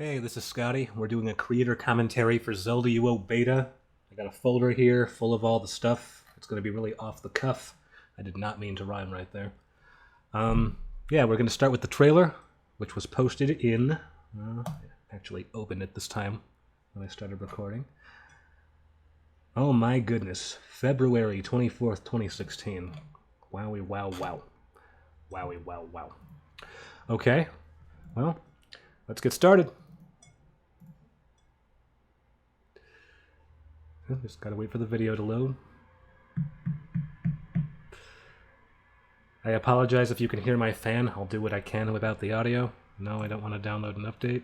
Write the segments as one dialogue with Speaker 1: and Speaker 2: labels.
Speaker 1: Hey, this is Scotty. We're doing a creator commentary for Zelda UO Beta. I got a folder here full of all the stuff. It's going to be really off the cuff. I did not mean to rhyme right there. Yeah, we're going to start with the trailer, which was posted in... actually opened it this time when I started recording. Oh my goodness. February 24th, 2016. Wowie wow wow. Wowie wow wow. Okay, well, let's get started. Just gotta wait for the video to load. I apologize if you can hear my fan. I'll do what I can without the audio. No, I don't want to download an update.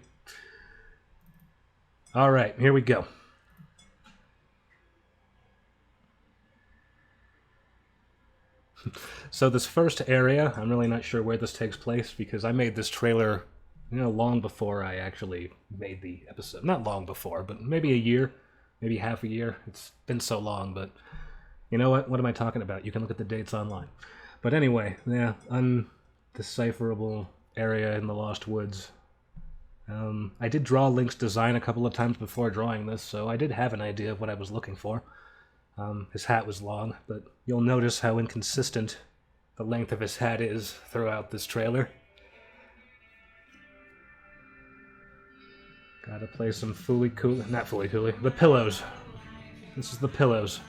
Speaker 1: Alright, here we go. So this first area, I'm really not sure where this takes place because I made this trailer, long before I actually made the episode. Not long before, but maybe a year, maybe half a year. It's been so long, but you know what? What am I talking about? You can look at the dates online. But anyway, yeah, undecipherable area in the Lost Woods. I did draw Link's design a couple of times before drawing this, so I did have an idea of what I was looking for. His hat was long, but you'll notice how inconsistent the length of his hat is throughout this trailer. Gotta play some not Fooly-Cooly, the pillows. This is the pillows.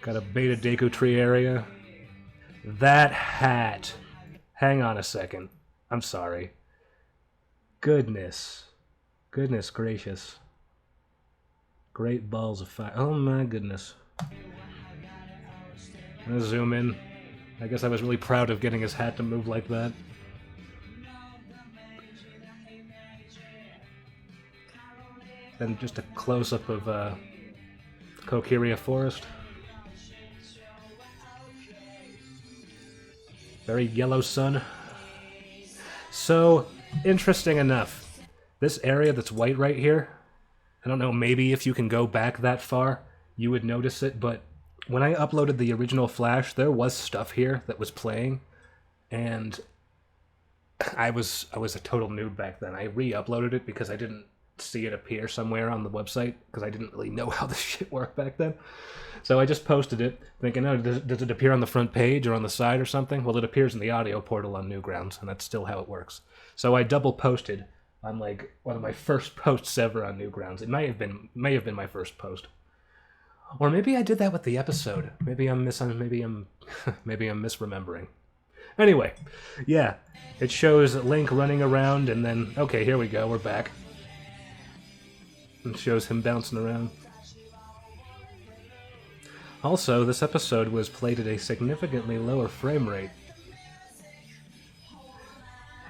Speaker 1: Got a Beta Deku Tree area. That hat! Hang on a second. I'm sorry. Goodness. Goodness gracious. Great balls of fire. Oh my goodness. I'm gonna zoom in. I guess I was really proud of getting his hat to move like that. Then just a close-up of Kokiria Forest. Very yellow sun. So, interesting enough, this area that's white right here, I don't know, maybe if you can go back that far, you would notice it, but when I uploaded the original Flash, there was stuff here that was playing, and I was a total noob back then. I re-uploaded it because I didn't see it appear somewhere on the website, because I didn't really know how this shit worked back then. So I just posted it, thinking, oh, does it appear on the front page or on the side or something? Well, it appears in the audio portal on Newgrounds, and that's still how it works. So I double posted on like one of my first posts ever on Newgrounds. It may have been my first post, or maybe I did that with the episode. Maybe I'm misremembering. Anyway, yeah, it shows Link running around, and then okay, here we go, we're back. It shows him bouncing around. Also, this episode was played at a significantly lower frame rate.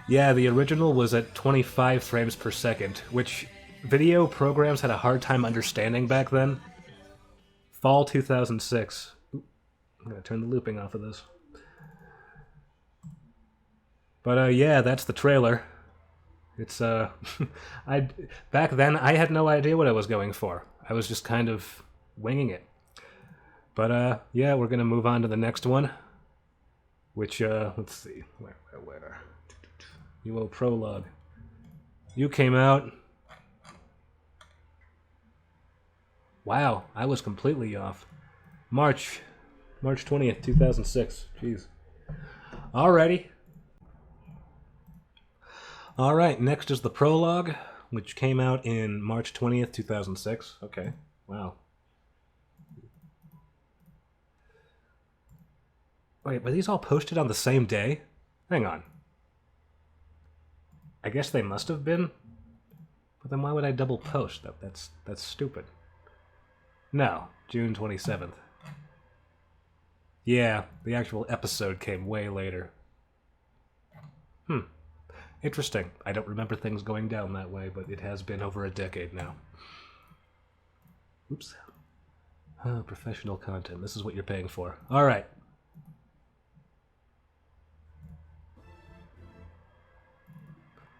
Speaker 1: Yeah, the original was at 25 frames per second, which video programs had a hard time understanding back then. Fall 2006. Ooh, I'm gonna turn the looping off of this. But yeah, that's the trailer. It's back then I had no idea what I was going for. I was just kind of winging it. But yeah, we're gonna move on to the next one, which let's see, where? UO Prologue. You came out. Wow, I was completely off. March 20th, 2006. Jeez. Alrighty. Alright, next is the Prologue, which came out in March 20th, 2006. Okay, wow. Wait, were these all posted on the same day? Hang on. I guess they must have been. But then why would I double post? That's stupid. No, June 27th. Yeah, the actual episode came way later. Interesting. I don't remember things going down that way, but it has been over a decade now. Oops. Professional content. This is what you're paying for. Alright.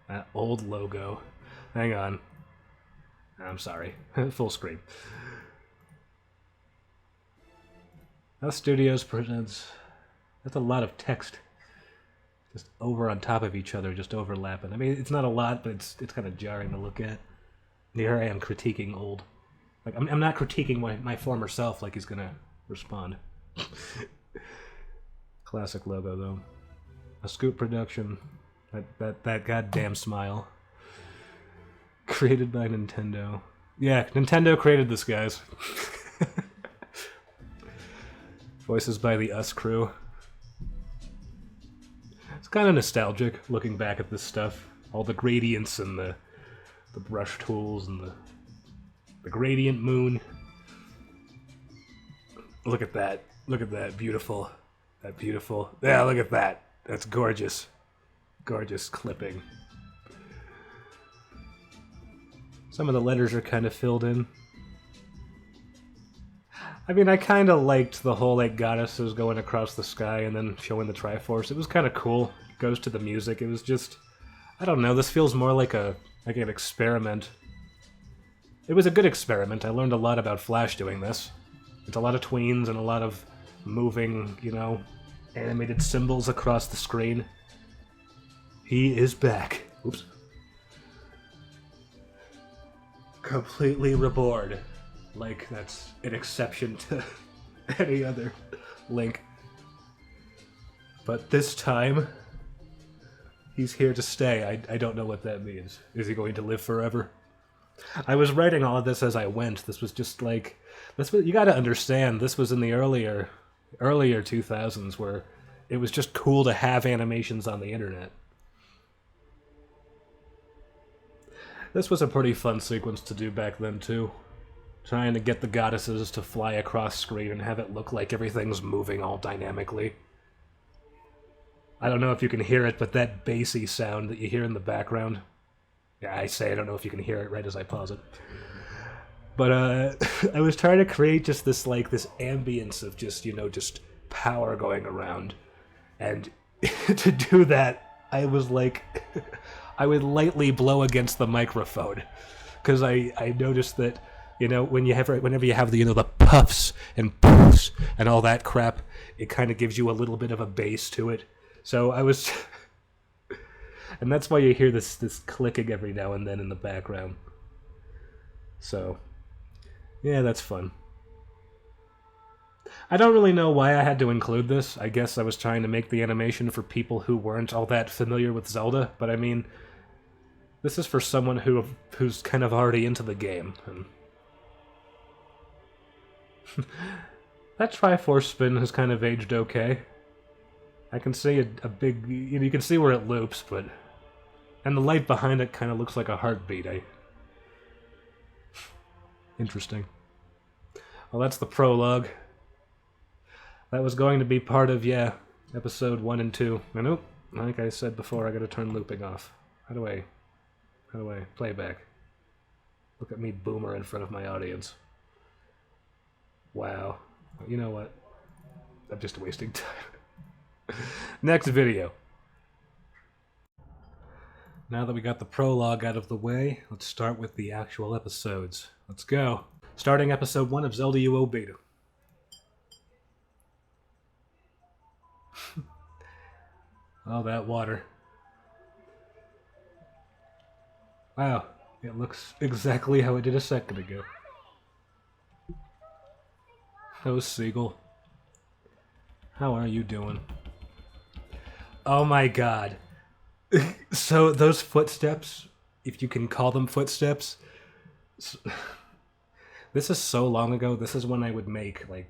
Speaker 1: That old logo. Hang on. I'm sorry. Full screen. House Studios presents... That's a lot of text. Just over on top of each other, just overlapping. I mean, it's not a lot, but it's kind of jarring to look at. Here I am critiquing old. Like, I'm not critiquing my former self like he's gonna respond. Classic logo, though. A Scoop production. That goddamn smile. Created by Nintendo. Yeah, Nintendo created this, guys. Voices by the Us crew. It's kind of nostalgic looking back at this stuff. All the gradients and the brush tools and the gradient moon. Look at that. Look at that. Beautiful. That beautiful. Yeah, look at that. That's gorgeous. Gorgeous clipping. Some of the letters are kind of filled in. I mean, I kind of liked the whole, like, goddesses going across the sky and then showing the Triforce. It was kind of cool. It goes to the music. It was just... I don't know, this feels more like an experiment. It was a good experiment. I learned a lot about Flash doing this. It's a lot of tweens and a lot of moving, you know, animated symbols across the screen. He is back. Oops. Completely reborn. Like that's an exception to any other Link. But this time, he's here to stay. I don't know what that means. Is he going to live forever? I was writing all of this as I went. This was just like... you gotta understand, this was in the earlier 2000s where it was just cool to have animations on the internet. This was a pretty fun sequence to do back then, too. Trying to get the goddesses to fly across screen and have it look like everything's moving all dynamically. I don't know if you can hear it, but that bassy sound that you hear in the background... Yeah, I say I don't know if you can hear it right as I pause it. But, I was trying to create just this, like, this ambience of just, you know, just power going around. And to do that, I was like... I would lightly blow against the microphone. Because I noticed that, you know, whenever you have the, you know, the puffs and poofs and all that crap, it kind of gives you a little bit of a bass to it. So I was... And that's why you hear this clicking every now and then in the background. So, yeah, that's fun. I don't really know why I had to include this. I guess I was trying to make the animation for people who weren't all that familiar with Zelda, but I mean, this is for someone who's kind of already into the game. And that Triforce spin has kind of aged okay. I can see a big... You can see where it loops, but... And the light behind it kind of looks like a heartbeat. Interesting. Well, that's the prologue. That was going to be part of, yeah, episode 1 and 2. And nope, like I said before, I gotta turn looping off. How do I playback? Look at me boomer in front of my audience. Wow. You know what? I'm just wasting time. Next video. Now that we got the prologue out of the way, let's start with the actual episodes. Let's go. Starting episode 1 of Zelda UO BETA. Oh, that water. Wow, it looks exactly how it did a second ago. Oh, Seagull. How are you doing? Oh my god. So, those footsteps, if you can call them footsteps... This is so long ago, this is when I would make, like,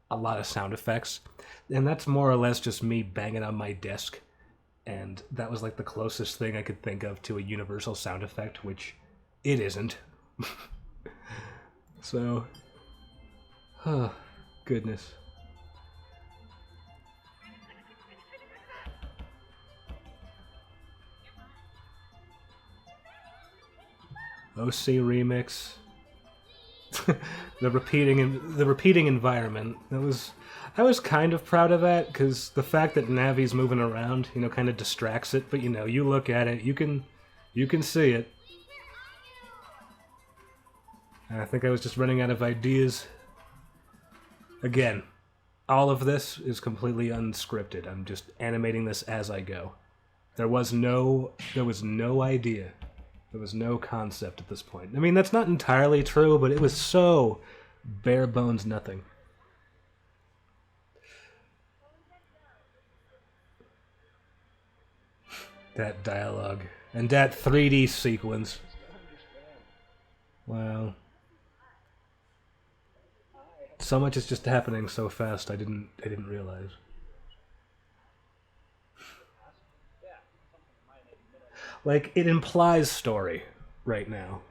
Speaker 1: a lot of sound effects. And that's more or less just me banging on my desk. And that was, like, the closest thing I could think of to a universal sound effect, which it isn't. So... Oh, goodness. OC remix. the repeating environment. I was kind of proud of that, because the fact that Navi's moving around, you know, kind of distracts it, but you know, you look at it, you can see it. And I think I was just running out of ideas. Again, all of this is completely unscripted. I'm just animating this as I go. There was no idea. There was no concept at this point. I mean, that's not entirely true, but it was so bare bones nothing. That dialogue. And that 3D sequence. Wow. So much is just happening so fast I didn't realize. Like, it implies story right now.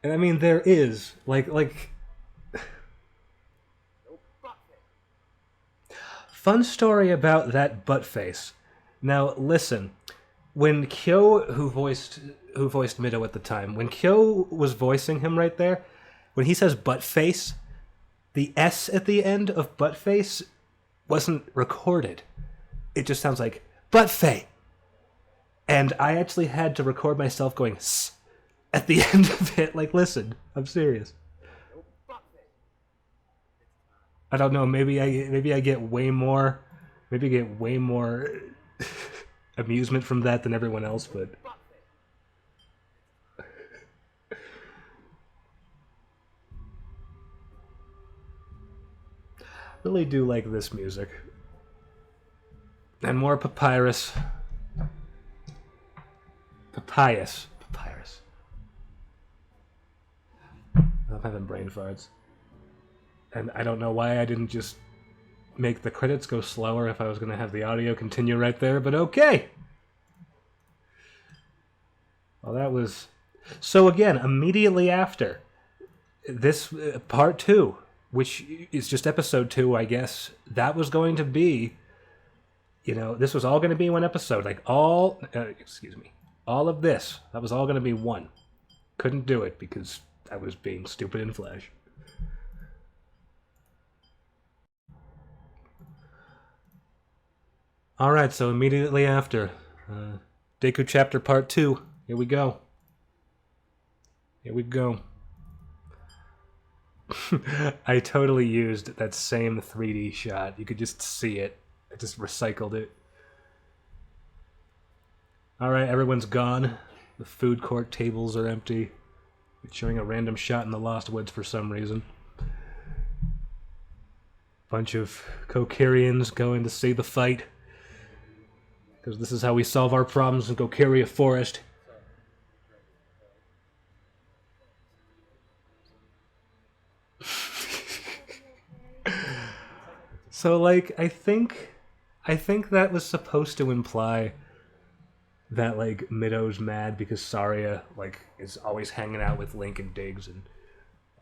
Speaker 1: And I mean, there is. Like... Fun story about that butt face. Now, listen. When Kyo, who voiced Mido at the time, when Kyo was voicing him right there, when he says butt face, the S at the end of butt face wasn't recorded. It just sounds like butt face. And I actually had to record myself going S at the end of it. Like, listen, I'm serious. I don't know. Maybe I get way more. Maybe I get way more amusement from that than everyone else. But really do like this music. And more papyrus. Papyrus. I'm having brain farts. And I don't know why I didn't just make the credits go slower if I was going to have the audio continue right there, but okay! Well, that was... So again, immediately after this part 2, which is just episode 2, I guess, that was going to be... You know, this was all going to be one episode. Like, all... excuse me. All of this, that was all going to be one. Couldn't do it because I was being stupid in Flash. Alright, so immediately after, Deku Chapter Part 2. Here we go. Here we go. I totally used that same 3D shot. You could just see it. I just recycled it. Alright, everyone's gone. The food court tables are empty. It's showing a random shot in the Lost Woods for some reason. Bunch of Kokirians going to see the fight. Because this is how we solve our problems in Kokiria Forest. So, like, I think that was supposed to imply that, like, Mido's mad because Saria, like, is always hanging out with Link and Diggs, and,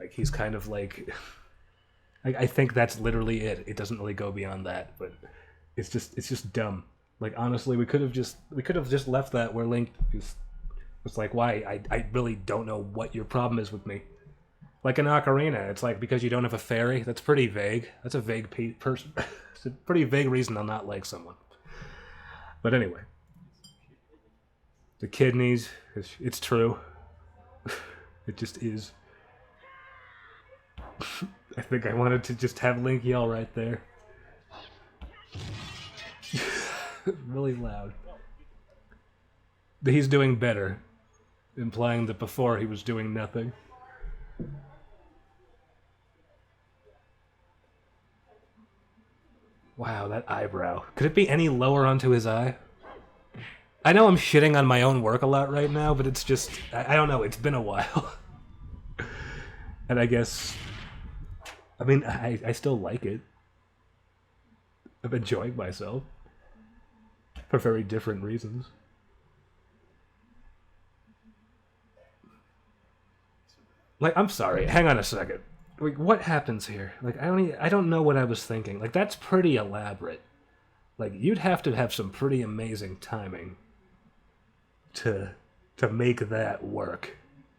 Speaker 1: like, he's kind of, like... I think that's literally it. It doesn't really go beyond that, but it's just dumb. Like, honestly, we could have just left that where Link was like, why? I really don't know what your problem is with me. Like in Ocarina, it's like, because you don't have a fairy? That's pretty vague. That's a vague person. It's a pretty vague reason to not like someone. But anyway. The kidneys, it's true. It just is. I think I wanted to just have Link yell right there. Really loud. He's doing better, implying that before he was doing nothing. Wow, that eyebrow. Could it be any lower onto his eye? I know I'm shitting on my own work a lot right now, but it's just... I don't know, it's been a while. And I guess... I mean, I still like it. I'm enjoying myself. For very different reasons. Like, I'm sorry, hang on a second. Like, what happens here? Like, I don't know what I was thinking. Like, that's pretty elaborate. Like, you'd have to have some pretty amazing timing to make that work.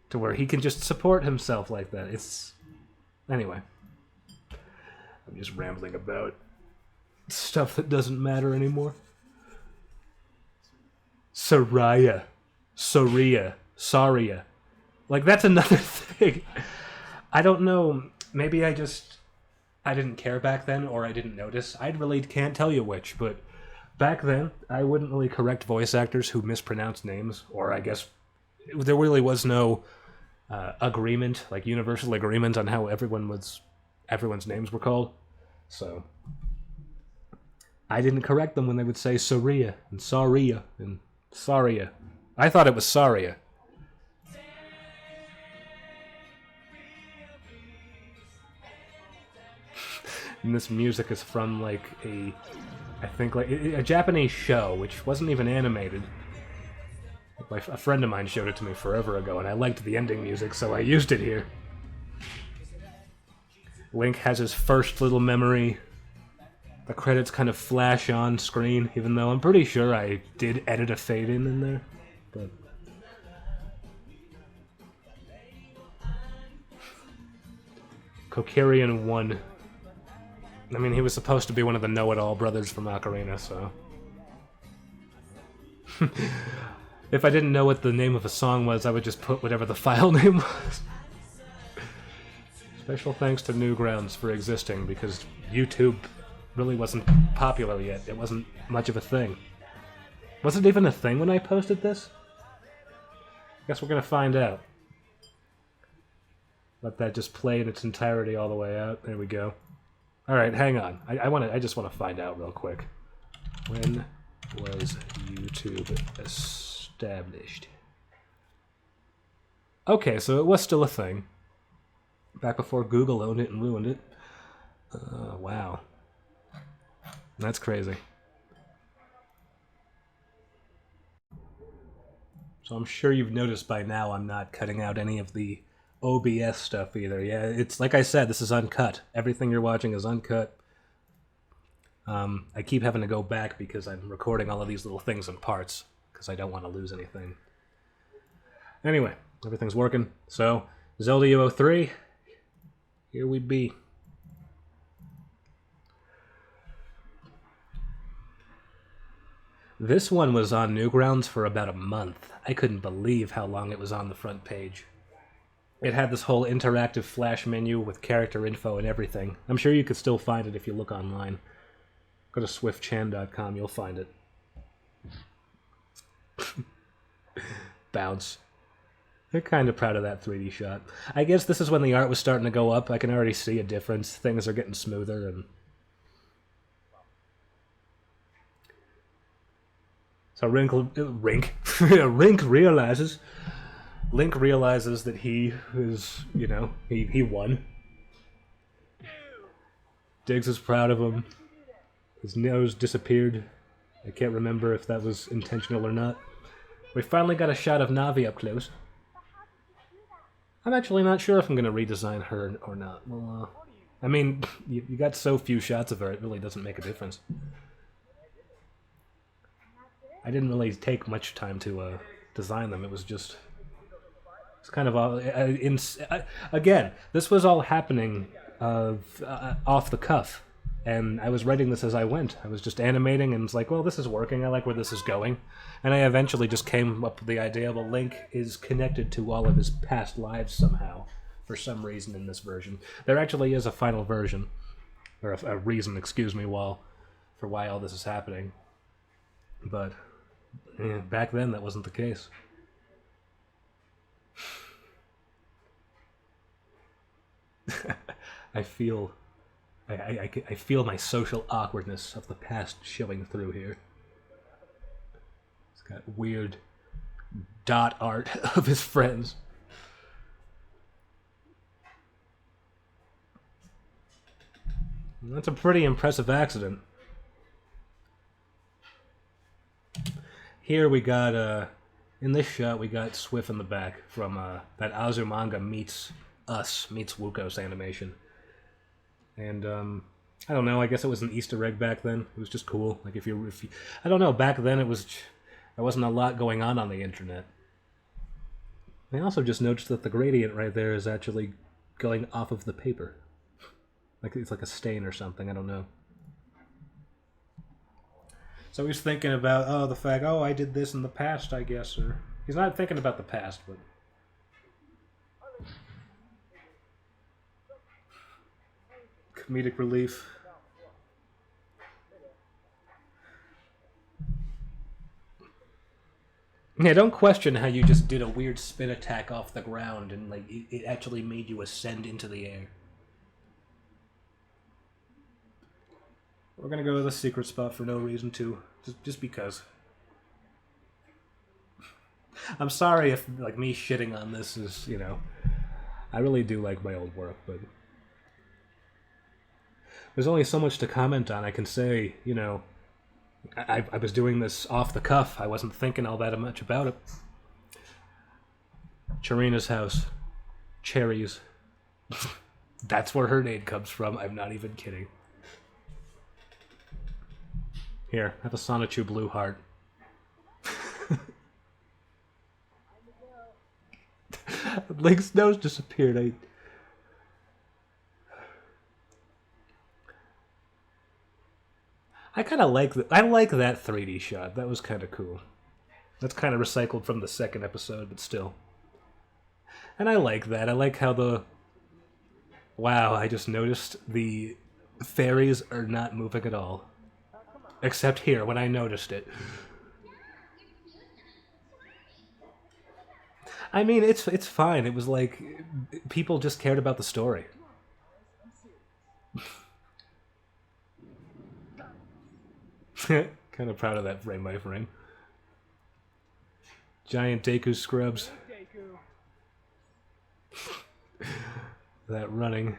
Speaker 1: To where he can just support himself like that. It's... Anyway. I'm just rambling about stuff that doesn't matter anymore. Saria. Like, that's another thing. I don't know. Maybe I didn't care back then, or I didn't notice. I really can't tell you which, but back then, I wouldn't really correct voice actors who mispronounced names, or I guess there really was no agreement, like universal agreement on how everyone's names were called. So I didn't correct them when they would say Saria and Saria and Saria. I thought it was Saria. And this music is from like I think like a Japanese show, which wasn't even animated. A friend of mine showed it to me forever ago, and I liked the ending music, so I used it here. Link has his first little memory. The credits kind of flash on screen, even though I'm pretty sure I did edit a fade in there. But Kokirian 1. I mean, he was supposed to be one of the know-it-all brothers from Ocarina, so... If I didn't know what the name of a song was, I would just put whatever the file name was. Special thanks to Newgrounds for existing, because YouTube really wasn't popular yet. It wasn't much of a thing. Was it even a thing when I posted this? Guess we're gonna find out. Let that just play in its entirety all the way out. There we go. Alright, hang on. I just want to find out real quick. When was YouTube established? Okay, so it was still a thing. Back before Google owned it and ruined it. Wow. That's crazy. So I'm sure you've noticed by now I'm not cutting out any of the OBS stuff either. Yeah, it's like I said, this is uncut. Everything you're watching is uncut. I keep having to go back because I'm recording all of these little things in parts, because I don't want to lose anything. Anyway, everything's working. So, Zelda UO 3, here we be. This one was on Newgrounds for about a month. I couldn't believe how long it was on the front page. It had this whole interactive flash menu with character info and everything. I'm sure you could still find it if you look online. Go to swiftchan.com, you'll find it. Bounce. They're kind of proud of that 3D shot. I guess this is when the art was starting to go up. I can already see a difference. Things are getting smoother and... So Link realizes that he is, you know, he won. Diggs is proud of him. His nose disappeared. I can't remember if that was intentional or not. We finally got a shot of Navi up close. I'm actually not sure if I'm going to redesign her or not. Well, I mean, you got so few shots of her, it really doesn't make a difference. I didn't really take much time to design them. It was just... It's kind of... again, this was all happening off the cuff. And I was writing this as I went. I was just animating and was like, well, this is working. I like where this is going. And I eventually just came up with the idea, well, Link is connected to all of his past lives somehow, for some reason in this version. There actually is a final version, or a reason, excuse me, for why all this is happening. But yeah, back then, that wasn't the case. I feel my social awkwardness of the past showing through here. It's got weird dot art of his friends. That's a pretty impressive accident. Here we got, in this shot, we got Swift in the back from that Azumanga meets Wukos animation. And, I don't know, I guess it was an Easter egg back then. It was just cool. Like, if you I don't know, back then there wasn't a lot going on the internet. I also just noticed that the gradient right there is actually going off of the paper. Like, it's like a stain or something, I don't know. So he's thinking about, the fact, I did this in the past, I guess, or... He's not thinking about the past, but... Comedic relief. Yeah, don't question how you just did a weird spin attack off the ground and like it actually made you ascend into the air. We're gonna go to the secret spot for no reason too, just because. I'm sorry if like me shitting on this is, you know, I really do like my old work, but there's only so much to comment on. I can say, you know, I was doing this off the cuff. I wasn't thinking all that much about it. Charina's house. Cherries. That's where her name comes from. I'm not even kidding. Here, have a Sonichu blue heart. Link's nose disappeared. I kind of like I like that 3D shot. That was kind of cool. That's kind of recycled from the second episode, but still. And I like that. I like how the... Wow, I just noticed the fairies are not moving at all. Except here, when I noticed it. I mean, it's fine. It was like... People just cared about the story. Kind of proud of that frame by frame. Giant Deku scrubs. That running.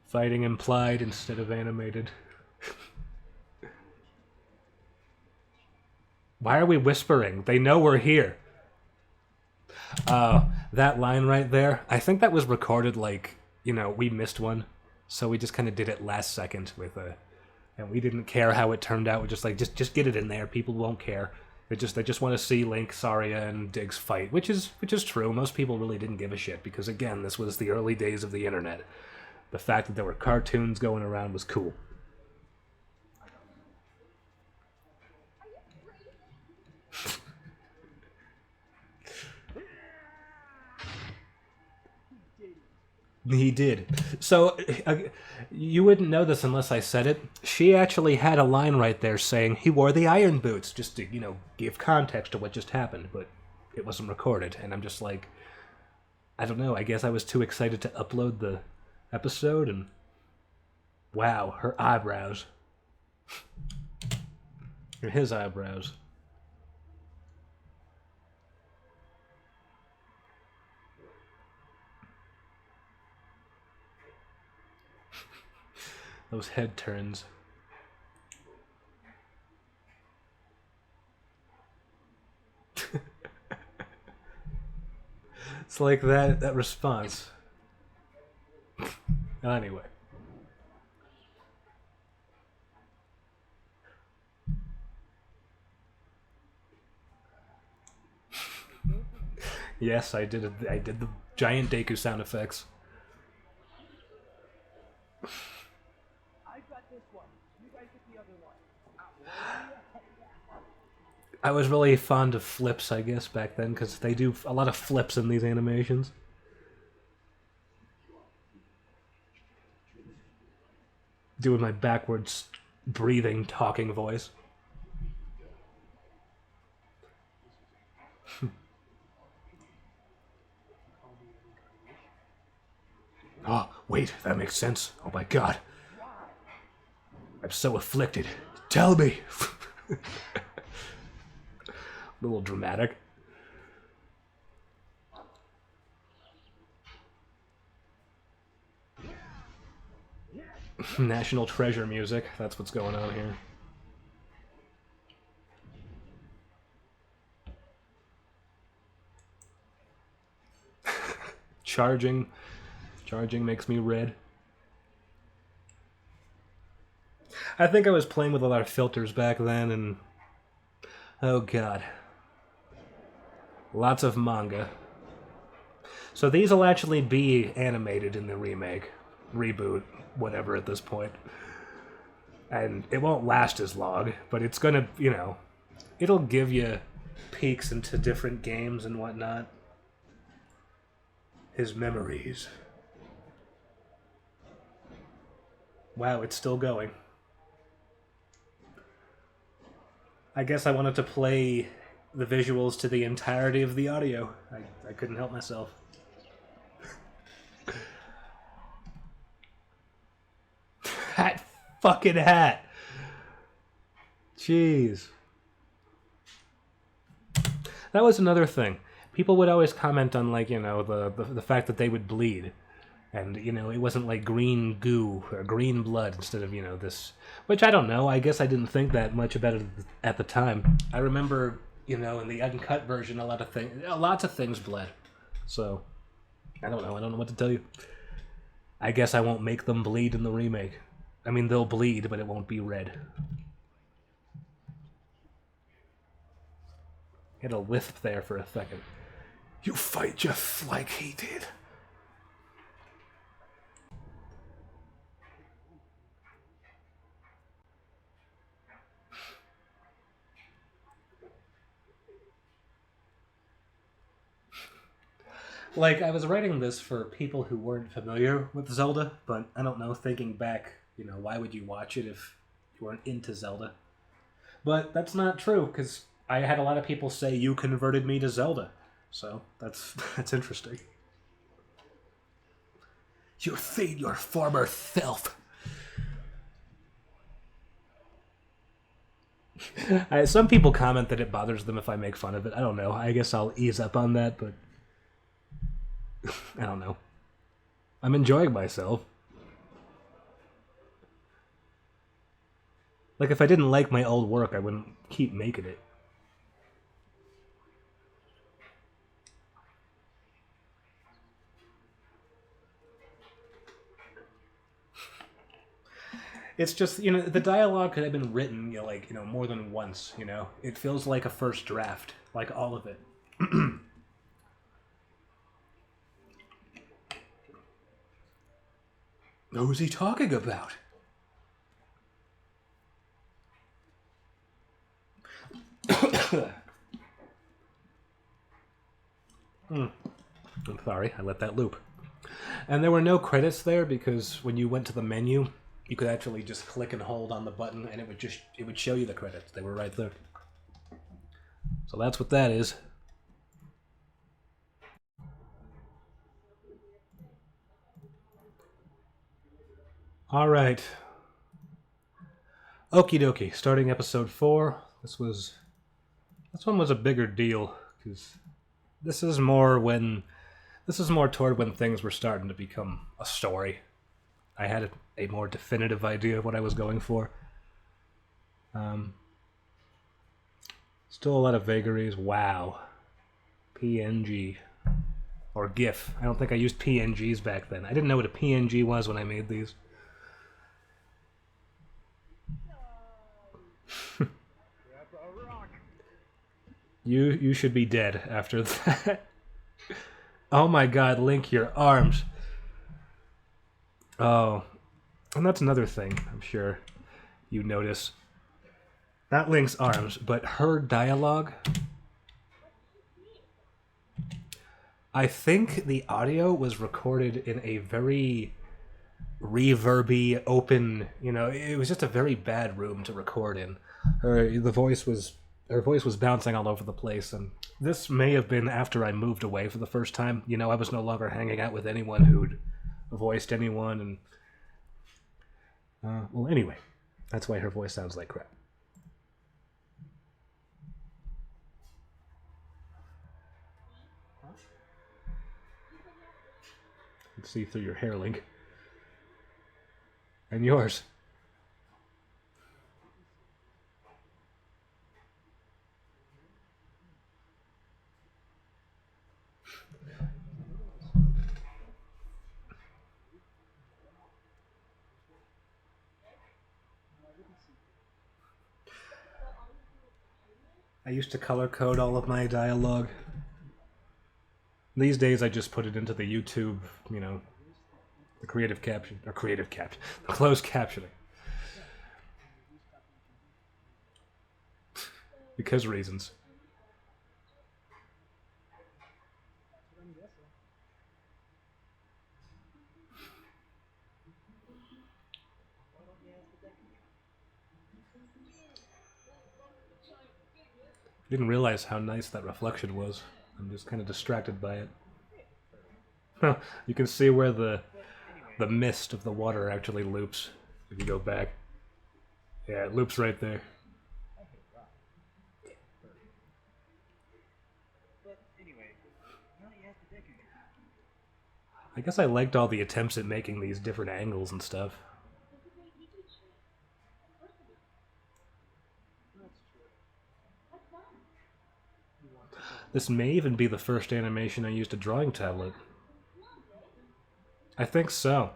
Speaker 1: Fighting implied instead of animated. Why are we whispering? They know we're here. That line right there, I think that was recorded like, you know, we missed one. So we just kind of did it last second with a... And we didn't care how it turned out. We're just like, just get it in there. People won't care. They just want to see Link, Saria, and Diggs fight, which is true. Most people really didn't give a shit because again, this was the early days of the internet. The fact that there were cartoons going around was cool. He did. So, you wouldn't know this unless I said it. She actually had a line right there saying he wore the iron boots, just to, you know, give context to what just happened, but it wasn't recorded, and I'm just like, I don't know, I guess I was too excited to upload the episode, and wow, her eyebrows. Or his eyebrows. Those head turns. It's like that response. Anyway. Yes, I did the giant Deku sound effects. I was really fond of flips, I guess, back then, because they do a lot of flips in these animations. Doing my backwards breathing, talking voice. Oh, wait, that makes sense. Oh my god. I'm so afflicted. Tell me! A little dramatic. National Treasure music. That's what's going on here. Charging. Charging makes me red. I think I was playing with a lot of filters back then, and... Oh god. Lots of manga. So these will actually be animated in the remake, reboot, whatever at this point. And it won't last as long, but it's gonna, you know, it'll give you peeks into different games and whatnot. His memories. Wow, it's still going. I guess I wanted to play the visuals to the entirety of the audio. I couldn't help myself. That fucking hat. Jeez. That was another thing. People would always comment on, like, you know, the fact that they would bleed. And, you know, it wasn't like green goo or green blood instead of, you know, this. Which I don't know. I guess I didn't think that much about it at the time. I remember, you know, in the uncut version, lots of things bled. So, I don't know. I don't know what to tell you. I guess I won't make them bleed in the remake. I mean, they'll bleed, but it won't be red. Had a lisp there for a second. You fight just like he did. Like, I was writing this for people who weren't familiar with Zelda, but I don't know, thinking back, you know, why would you watch it if you weren't into Zelda? But that's not true, because I had a lot of people say you converted me to Zelda. So, that's interesting. You seen your former self. Some people comment that it bothers them if I make fun of it. I don't know. I guess I'll ease up on that, but I don't know. I'm enjoying myself. Like, if I didn't like my old work, I wouldn't keep making it. It's just, you know, the dialogue could have been written, you know, like, you know, more than once, you know? It feels like a first draft, like all of it. Who's he talking about? I'm sorry, I let that loop. And there were no credits there because when you went to the menu, you could actually just click and hold on the button and it would show you the credits. They were right there. So that's what that is. All right. Okie dokie, starting episode 4. This one was a bigger deal because this is more toward when things were starting to become a story. I had a more definitive idea of what I was going for. Still a lot of vagaries. Wow. PNG. Or GIF. I don't think I used PNGs back then. I didn't know what a PNG was when I made these. You should be dead after that. Oh my god, Link, your arms. Oh. And that's another thing, I'm sure you notice. Not Link's arms, but her dialogue. I think the audio was recorded in a very reverby, open, you know, it was just a very bad room to record in. Her voice was bouncing all over the place, and this may have been after I moved away for the first time. You know, I was no longer hanging out with anyone who'd voiced anyone, and well, anyway, that's why her voice sounds like crap. You can see through your hair, Link. And yours. I used to color code all of my dialogue. These days I just put it into the YouTube, you know, the creative caption, the closed captioning. Because reasons. Didn't realize how nice that reflection was. I'm just kind of distracted by it. You can see where the mist of the water actually loops if you go back. Yeah, it loops right there. I guess I liked all the attempts at making these different angles and stuff. This may even be the first animation I used a drawing tablet. I think so.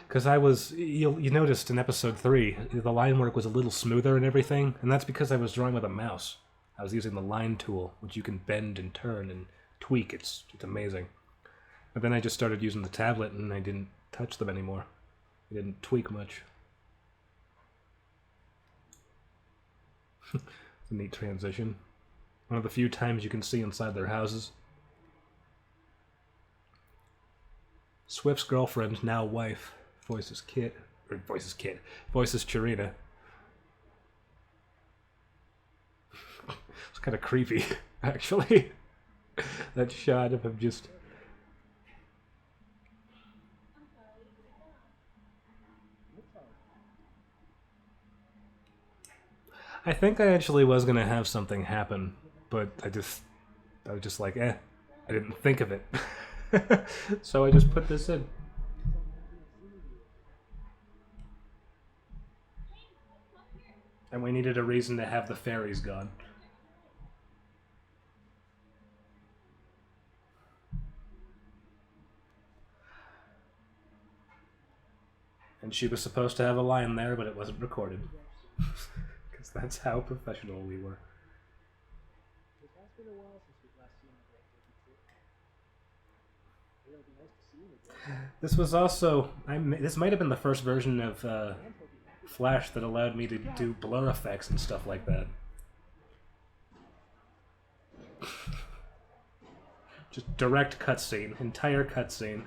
Speaker 1: Because you noticed in episode 3, the line work was a little smoother and everything, and that's because I was drawing with a mouse. I was using the line tool, which you can bend and turn and tweak. It's amazing. But then I just started using the tablet and I didn't touch them anymore. I didn't tweak much. It's a neat transition. One of the few times you can see inside their houses. Swift's girlfriend, now wife, voices Chirina. It's kind of creepy, actually. That shot of him just... I think I actually was going to have something happen, but I was just like, I didn't think of it. So I just put this in. And we needed a reason to have the fairies gone. And she was supposed to have a line there, but it wasn't recorded. Because that's how professional we were. This was also... this might have been the first version of Flash that allowed me to do blur effects and stuff like that. Just direct cutscene. Entire cutscene.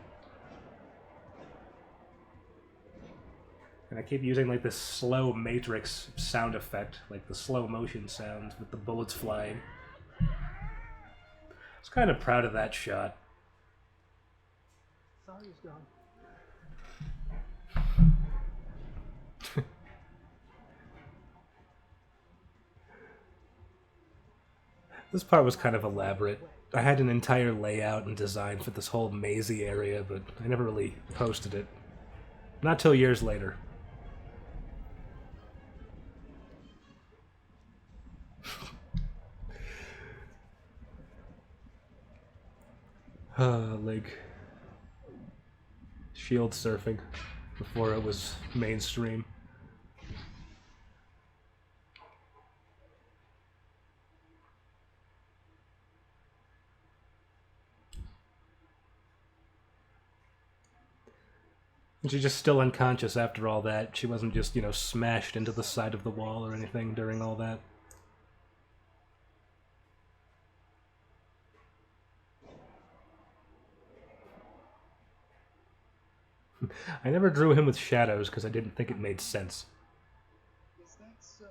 Speaker 1: And I keep using like this slow Matrix sound effect, like the slow motion sounds with the bullets flying. I was kind of proud of that shot. This part was kind of elaborate. I had an entire layout and design for this whole mazy area, but I never really posted it. Not till years later. Like shield surfing before it was mainstream. And she's just still unconscious after all that. She wasn't just, you know, smashed into the side of the wall or anything during all that. I never drew him with shadows because I didn't think it made sense. Is that so?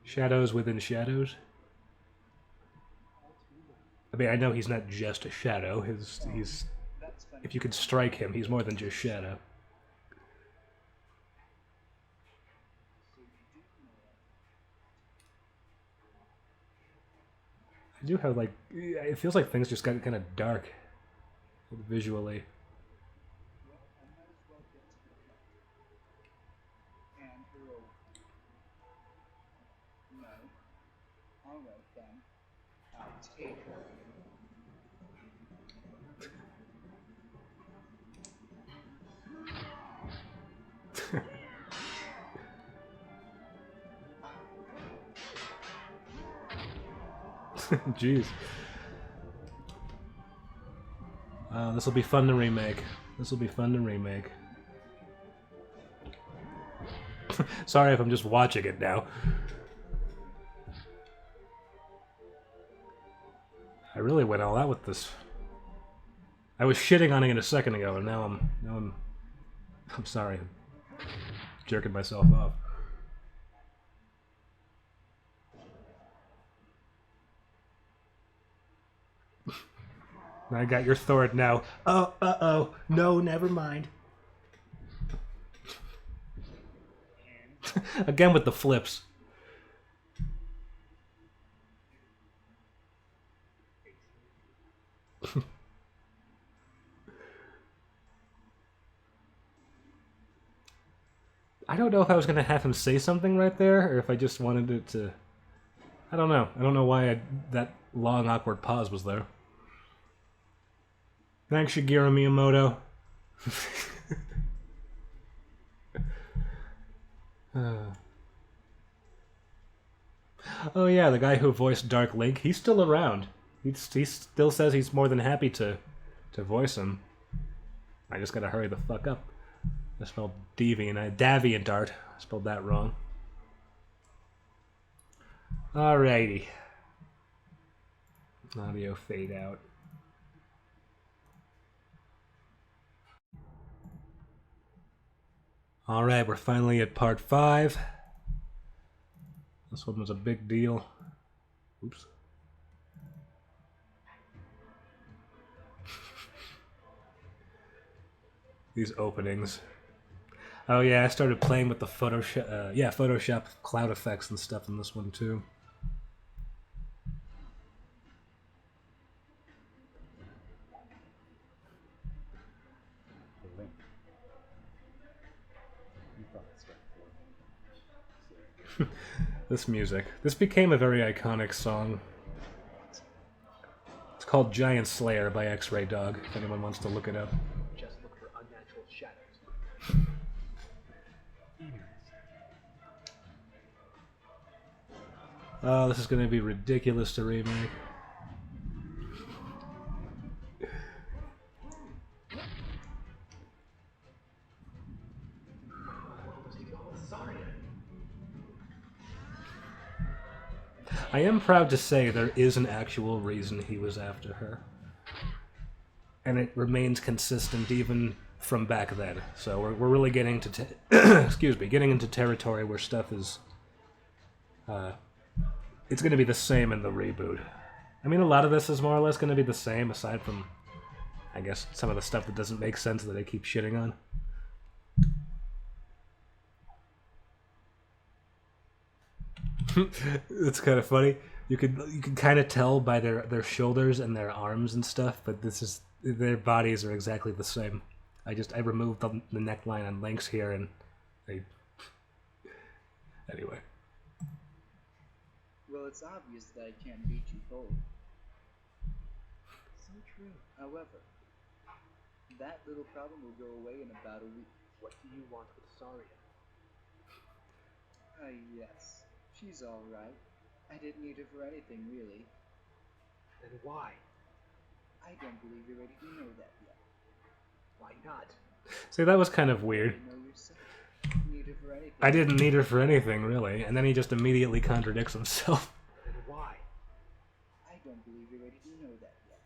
Speaker 1: Shadows within shadows? I mean, I know he's not just a shadow. He's if you could strike him, he's more than just shadow. I do have, like, it feels like things just got kind of dark visually. Jeez. This will be fun to remake. This will be fun to remake. Sorry if I'm just watching it now. I really went all out with this. I was shitting on it a second ago, and now I'm sorry. I'm jerking myself off. I got your sword now. Oh, uh-oh. No, never mind. Again with the flips. I don't know if I was going to have him say something right there, or if I just wanted it to... I don't know. I don't know why that long, awkward pause was there. Thanks, Shigeru Miyamoto. Oh yeah, the guy who voiced Dark Link, he's still around. He still says he's more than happy to voice him. I just gotta hurry the fuck up. I spelled Daviant. I spelled that wrong. Alrighty. Audio fade out. Alright, we're finally at part 5. This one was a big deal. Oops. These openings. Oh yeah, I started playing with the Photoshop cloud effects and stuff in this one too. This music. This became a very iconic song. It's called Giant Slayer by X-Ray Dog, if anyone wants to look it up.
Speaker 2: Just look for unnatural shadows.
Speaker 1: Oh, this is going to be ridiculous to remake. I am proud to say there is an actual reason he was after her. And it remains consistent even from back then. So we're really getting to getting into territory where stuff is it's going to be the same in the reboot. I mean, a lot of this is more or less going to be the same, aside from, I guess, some of the stuff that doesn't make sense that they keep shitting on. It's kind of funny. You can kind of tell by their shoulders and their arms and stuff, but their bodies are exactly the same. I removed the neckline on Link's here, and anyway.
Speaker 3: Well, it's obvious that I can't beat you both.
Speaker 2: So true.
Speaker 3: However, that little problem will go away in about a week.
Speaker 2: What do you want with Saria?
Speaker 3: Yes. She's alright. I didn't need her for anything, really.
Speaker 2: Then why?
Speaker 3: I don't believe you're ready to know that yet.
Speaker 2: Why not?
Speaker 1: See, that was kind of weird.
Speaker 3: You know yourself. Need her for anything.
Speaker 1: I didn't need her for anything, really. And then he just immediately contradicts himself.
Speaker 2: Then why?
Speaker 3: I don't believe you're ready to know that yet.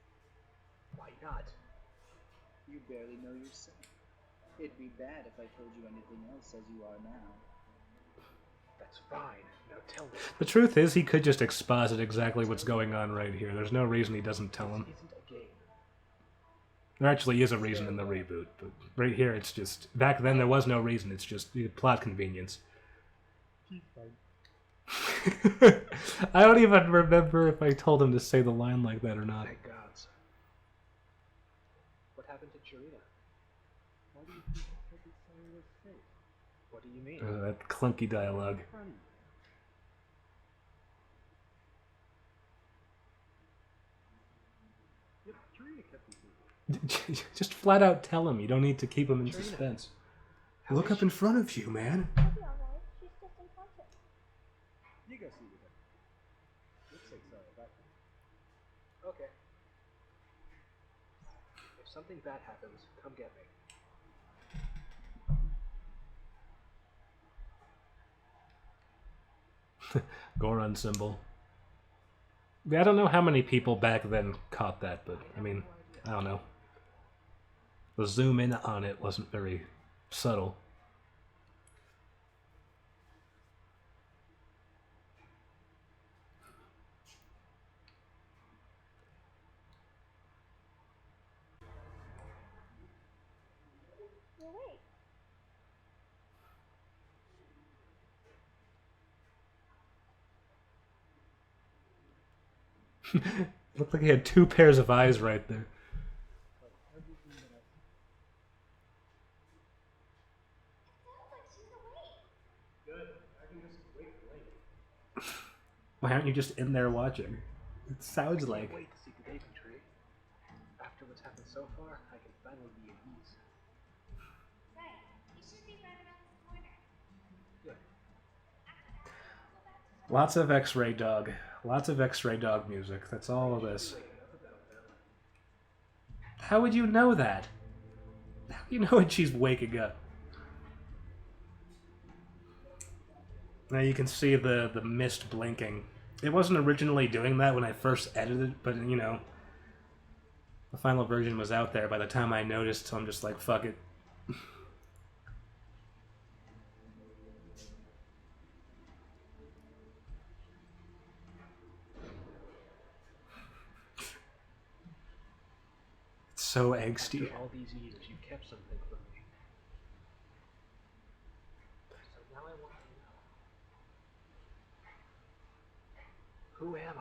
Speaker 2: Why not?
Speaker 3: You barely know yourself. It'd be bad if I told you anything else as you are now.
Speaker 2: That's fine. Now tell me.
Speaker 1: The truth is, he could just exposit exactly what's going on right here. There's no reason he doesn't tell him.
Speaker 2: This isn't a game.
Speaker 1: There actually is a reason in the reboot, but right here it's just... Back then there was no reason, it's just plot convenience. I don't even remember if I told him to say the line like that or not.
Speaker 2: Thank gods. What happened to Chirina? Why do you think Saria was safe? What do you mean?
Speaker 1: That clunky dialogue.
Speaker 2: Yep, Chirina kept me thinking.
Speaker 1: Just flat out tell him. You don't need to keep him in suspense. Look up in front of you, man.
Speaker 4: She'll be alright. She's just unconscious.
Speaker 2: You go see with her. Looks like Saria back then. Okay. If something bad happens, come get me.
Speaker 1: Goron symbol. Yeah, I don't know how many people back then caught that, but I mean, I don't know. The zoom in on it wasn't very subtle.
Speaker 4: You're awake.
Speaker 1: Looked like he had two pairs of eyes right there.
Speaker 2: But everything that I
Speaker 4: Sounds like she's awake.
Speaker 2: good, I can just wake late.
Speaker 1: Why aren't you just in there watching? It sounds like.
Speaker 2: Wait to see the baby tree. After what's happened so far, I can finally be at ease.
Speaker 4: Right. You should be right around this corner.
Speaker 2: Good.
Speaker 4: After that, we'll go back to
Speaker 1: Lots of X-Ray Dog. Lots of X-Ray Dog music. That's all of this. How would you know that? How do you know when she's waking up? Now you can see the mist blinking. It wasn't originally doing that when I first edited it, but you know, the final version was out there by the time I noticed, so I'm just like, fuck it. It's so angsty.
Speaker 2: After all these years, you kept something from me. So now I want to know. Who am I?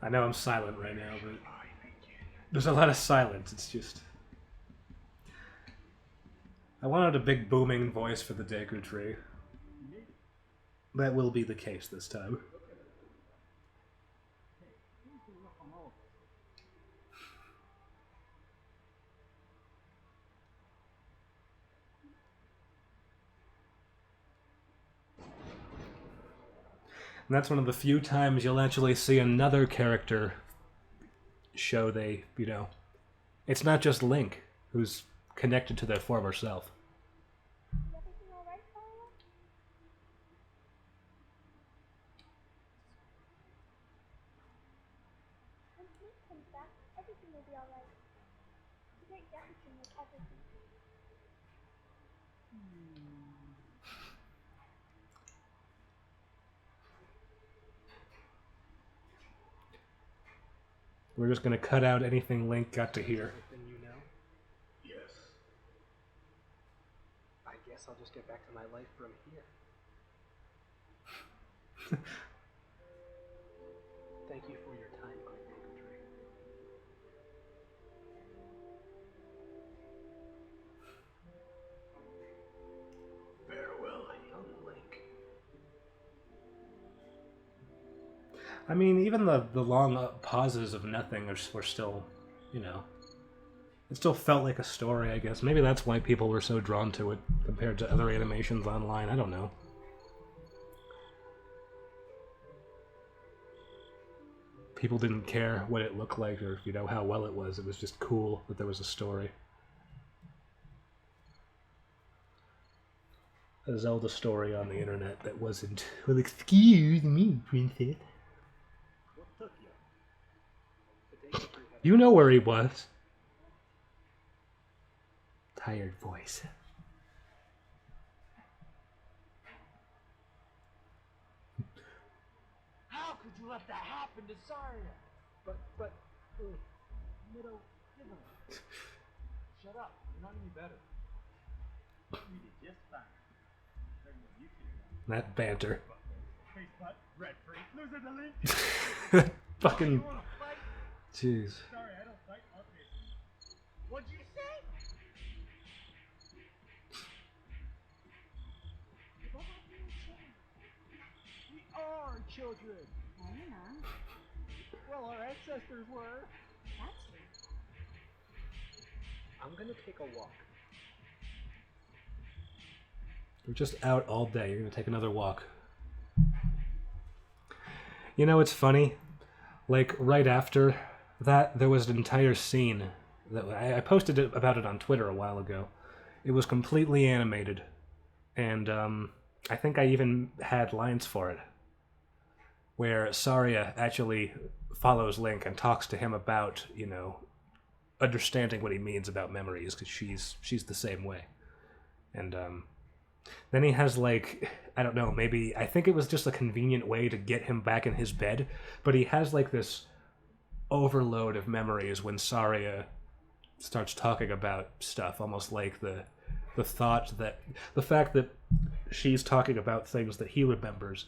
Speaker 1: I know I'm silent right now, but there's a lot of silence. It's just... I wanted a big booming voice for the Deku Tree. That will be the case this time. And that's one of the few times you'll actually see another character show they, you know, it's not just Link who's connected to their former self.
Speaker 4: Is everything alright, Paula? When Pete comes back, everything will be alright. The great Deku can make everything.
Speaker 1: We're just gonna cut out anything Link got to hear.
Speaker 2: Everything you know? Yes. I guess I'll just get back to my life from here. Thank you for your time, Great Deku Tree. Farewell, young Link.
Speaker 1: I mean, even the long pauses of nothing were still, you know, it still felt like a story, I guess. Maybe that's why people were so drawn to it compared to other animations online. I don't know. People didn't care what it looked like or, you know, how well it was. It was just cool that there was a story. A Zelda story on the internet that wasn't, well, excuse me, princess.
Speaker 2: What took you? The Deku Tree had
Speaker 1: You know where he was. Tired voice.
Speaker 5: How could you let that happen to Zarya?
Speaker 2: But, Middle, give up.
Speaker 5: Shut up. You're not any better.
Speaker 2: You did just fine. Better than you two.
Speaker 1: That banter.
Speaker 2: Face butt, red free, loser the Link.
Speaker 1: Fucking.
Speaker 5: You wanna fight?
Speaker 1: Jeez.
Speaker 2: Sorry, I don't fight others.
Speaker 5: What'd you say? We are children.
Speaker 4: No, you're not.
Speaker 5: Well, our ancestors were.
Speaker 4: That's true.
Speaker 2: I'm gonna take a walk.
Speaker 1: We're just out all day. You're gonna take another walk. You know, it's funny. Like, right after that, there was an entire scene that I posted about it on Twitter a while ago. It was completely animated. And, I think I even had lines for it. Where Zarya actually follows Link and talks to him about, you know, understanding what he means about memories, because she's the same way. And then he has like, I don't know, maybe I think it was just a convenient way to get him back in his bed, but he has like this overload of memories when Saria starts talking about stuff, almost like the fact that she's talking about things that he remembers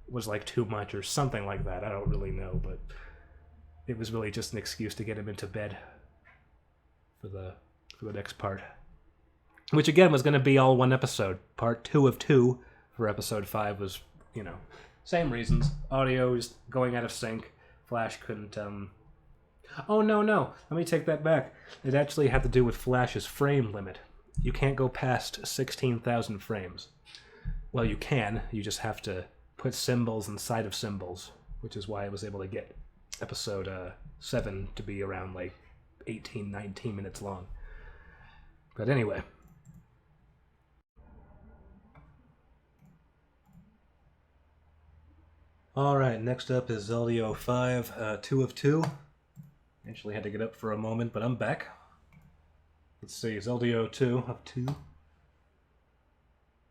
Speaker 1: was like too much or something like that. I don't really know, but it was really just an excuse to get him into bed for the next part, which again was going to be all one episode. Part 2 of 2 for episode 5 was, same reasons. Audio is going out of sync. Flash couldn't. Oh no, let me take that back. It actually had to do with Flash's frame limit. You can't go past 16,000 frames. Well, you can. You just have to put symbols inside of symbols, which is why I was able to get episode 7 to be around like 18, 19 minutes long. But anyway. Alright, next up is Zelda UO 5, 2 of 2. Actually had to get up for a moment, but I'm back. Let's see, Zelda UO 2 of 2.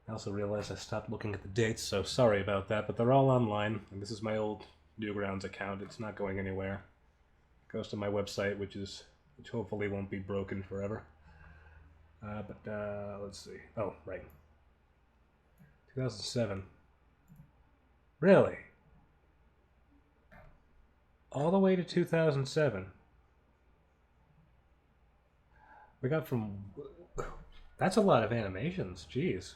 Speaker 1: I also realized I stopped looking at the dates, so sorry about that, but they're all online, and this is my old Newgrounds account. It's not going anywhere. It goes to my website, which hopefully won't be broken forever. Let's see. Oh, right. 2007. Really? All the way to 2007. We got from... That's a lot of animations. Jeez.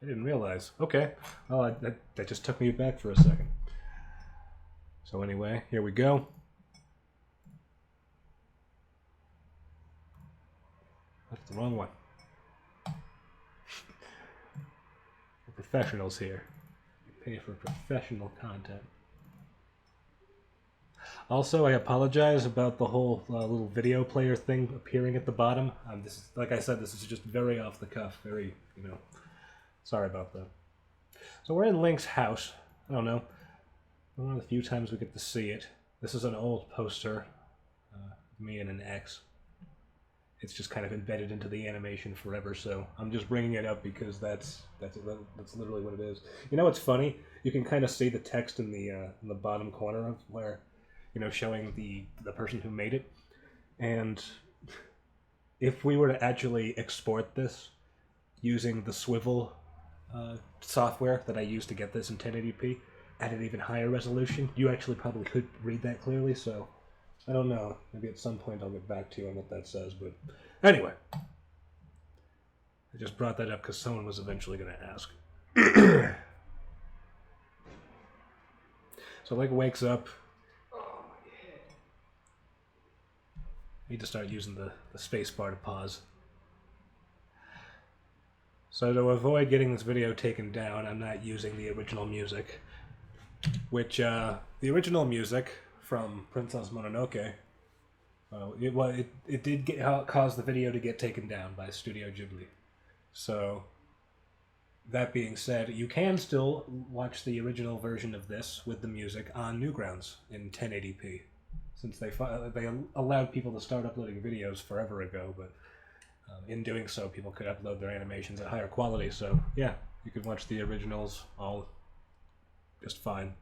Speaker 1: I didn't realize. Okay. Well, that just took me back for a second. So anyway, here we go. That's the wrong one. We're professionals here. We pay for professional content. Also, I apologize about the whole little video player thing appearing at the bottom. This is, like I said, this is just very off the cuff. Very, sorry about that. So we're in Link's house. I don't know. One of the few times we get to see it. This is an old poster. Me and an X. It's just kind of embedded into the animation forever, so I'm just bringing it up because that's literally what it is. You know what's funny? You can kind of see the text in the bottom corner of where, showing the person who made it. And if we were to actually export this using the swivel software that I used to get this in 1080p at an even higher resolution, you actually probably could read that clearly, so I don't know. Maybe at some point I'll get back to you on what that says, but anyway. I just brought that up because someone was eventually going to ask. So Link wakes up. Need to start using the space bar to pause. So to avoid getting this video taken down, I'm not using the original music. Which, the original music from Princess Mononoke, it did cause the video to get taken down by Studio Ghibli. So, that being said, you can still watch the original version of this with the music on Newgrounds in 1080p. Since they allowed people to start uploading videos forever ago, but in doing so, people could upload their animations at higher quality. So yeah, you could watch the originals all just fine.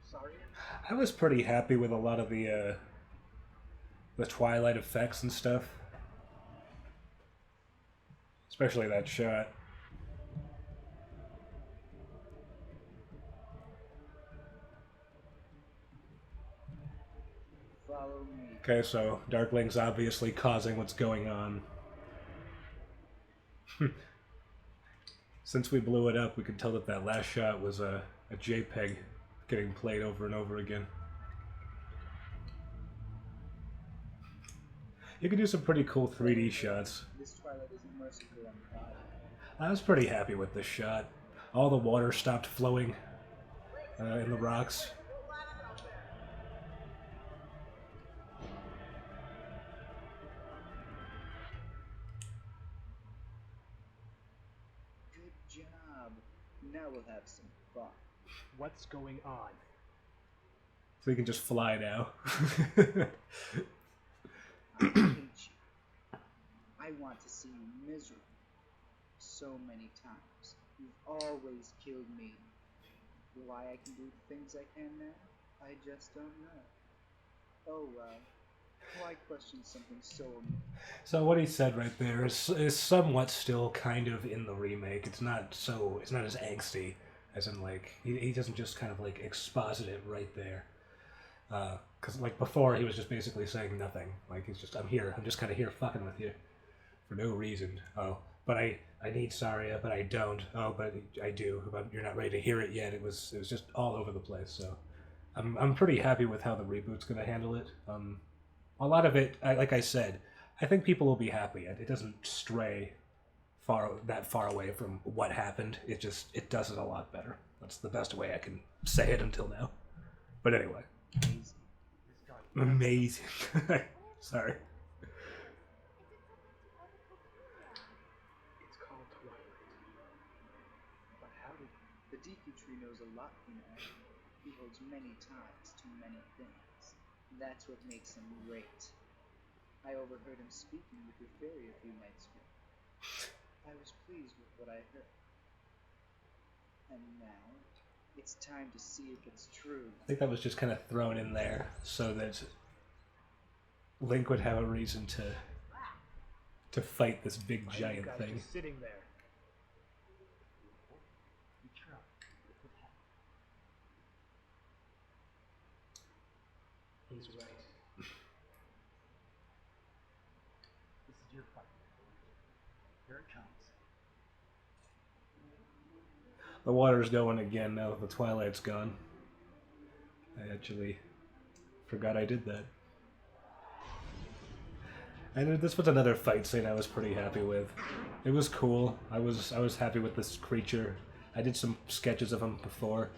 Speaker 3: Sorry?
Speaker 1: I was pretty happy with a lot of the Twilight effects and stuff. Especially that shot.
Speaker 3: Follow me.
Speaker 1: Okay, so Darkling's obviously causing what's going on. Since we blew it up, we could tell that that last shot was a JPEG getting played over and over again. You could do some pretty cool 3D shots.
Speaker 3: This Twilight isn't merciful on God.
Speaker 1: I was pretty happy with this shot. All the water stopped flowing in the rocks.
Speaker 3: Good job. Now we'll have some fun.
Speaker 2: What's going on?
Speaker 1: So he can just fly now.
Speaker 3: I hate you. I want to see you miserable. So many times. You've always killed me. Why I can do the things I can now? I just don't know. Oh well. Why question something so
Speaker 1: So what he said right there is somewhat still kind of in the remake. It's not as angsty as in like he doesn't just kind of like exposit it right there. Because like before he was just basically saying nothing. Like he's just I'm just kind of here fucking with you for no reason. Oh, but I need Saria, but I don't. Oh, but I do. But you're not ready to hear it yet. It was just all over the place. So I'm pretty happy with how the reboot's gonna handle it. A lot of it, like I said, I think people will be happy. It doesn't stray that far away from what happened. It does it a lot better. That's the best way I can say it until now. But anyway,
Speaker 3: amazing.
Speaker 1: amazing. Sorry.
Speaker 2: It's called Twilight. But how did...
Speaker 3: The Deku Tree knows a lot, you know. He holds many ties to many things. That's what makes him great. I overheard him speaking with your fairy a few nights ago. I was pleased with what I heard. And now, it's time to see if it's true.
Speaker 1: I think that was just kind of thrown in there so that Link would have a reason to fight this big
Speaker 2: Why are you
Speaker 1: giant
Speaker 2: guys
Speaker 1: thing.
Speaker 2: just sitting there? We tried. He's right. This is your fight. Here it comes.
Speaker 1: The water's going again now that the Twilight's gone. I actually forgot I did that. And this was another fight scene I was pretty happy with. It was cool. I was happy with this creature. I did some sketches of him before.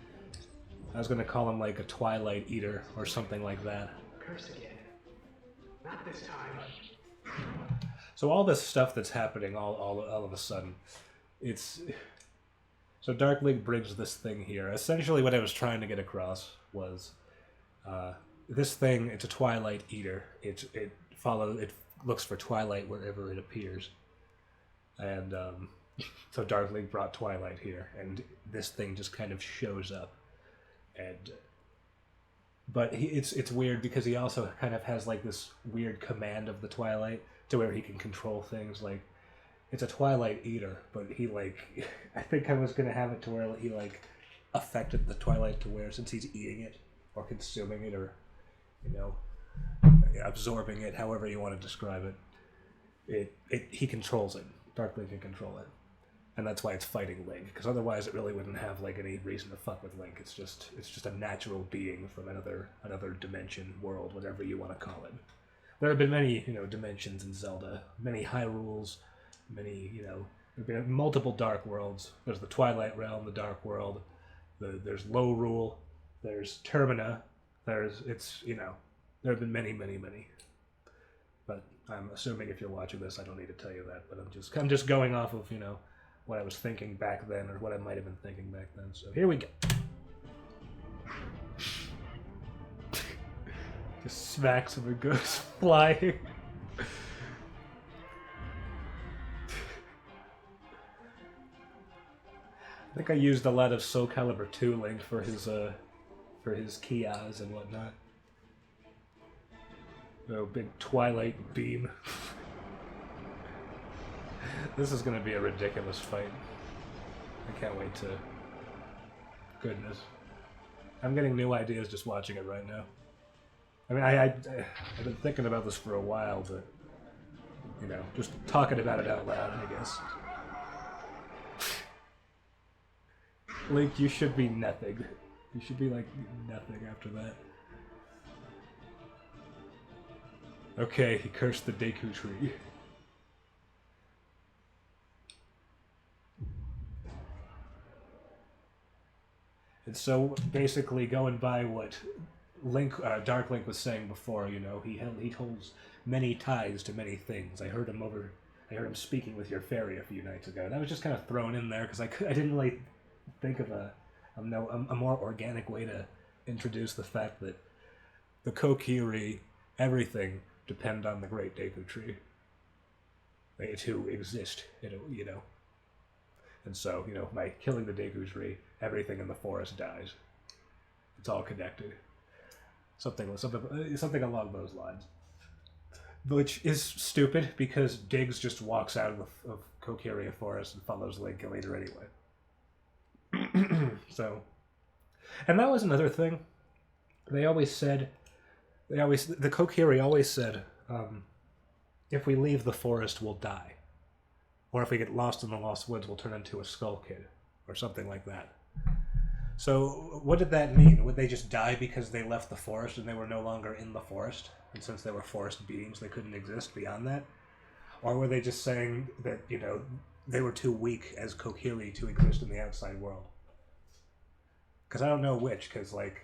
Speaker 1: I was gonna call him like a Twilight Eater or something like that.
Speaker 2: Curse again. Not this time.
Speaker 1: So all this stuff that's happening all of a sudden, it's... So Dark Link brings this thing here. Essentially what I was trying to get across was this thing, it's a Twilight Eater. It looks for Twilight wherever it appears. And so Dark Link brought Twilight here, and this thing just kind of shows up. But it's weird because he also kind of has like this weird command of the Twilight to where he can control things. Like it's a Twilight Eater, but he like I think I was gonna have it to where he like affected the Twilight to where since he's eating it or consuming it or absorbing it, however you want to describe it, he controls it. Dark Link can control it. And that's why it's fighting Link, because otherwise it really wouldn't have like any reason to fuck with Link. It's just a natural being from another dimension, world, whatever you want to call it. There have been many dimensions in Zelda, many Hyrules, many there've been multiple dark worlds. There's the Twilight Realm, the Dark World. There's Low Rule. There's Termina. There have been many. But I'm assuming if you're watching this, I don't need to tell you that. But I'm just going off of what I was thinking back then, or what I might have been thinking back then. So here we go. Just smacks him and goes flying. I think I used a lot of Soul Calibur 2 Link for his Kias and whatnot. Oh, big Twilight beam. This is going to be a ridiculous fight. I can't wait to... Goodness. I'm getting new ideas just watching it right now. I mean, I've been thinking about this for a while, but... just talking about it out loud, I guess. Link, you should be nothing. You should be, like, nothing after that. Okay, he cursed the Deku Tree. And so, basically, going by what Dark Link was saying before, he holds many ties to many things. I heard him speaking with your fairy a few nights ago. That was just kind of thrown in there because I didn't really think of a a more organic way to introduce the fact that the Kokiri, everything, depend on the Great Deku Tree. To exist, you know. And so, you know, by killing the Deku Tree, everything in the forest dies. It's all connected. Something along those lines. Which is stupid, because Diggs just walks out of Kokiria Forest and follows Link later anyway. So, and that was another thing. The Kokiri always said, if we leave the forest, we'll die. Or if we get lost in the Lost Woods, we'll turn into a Skull Kid. Or something like that. So, what did that mean? Would they just die because they left the forest and they were no longer in the forest? And since they were forest beings, they couldn't exist beyond that? Or were they just saying that, you know, they were too weak as Kokiri to exist in the outside world? Because I don't know which, because, like,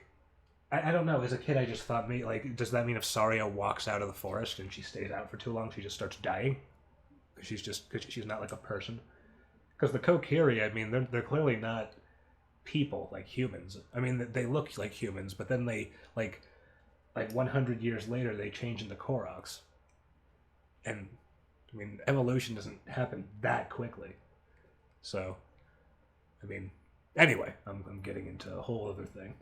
Speaker 1: I don't know. As a kid, I just thought, like, does that mean if Saria walks out of the forest and she stays out for too long, she just starts dying? Because she's not, like, a person? Because the Kokiri, I mean, they're clearly not people, like humans. I mean, they look like humans, but then they, like 100 years later, they change into Koroks. And, I mean, evolution doesn't happen that quickly. So, I mean, anyway, I'm getting into a whole other thing.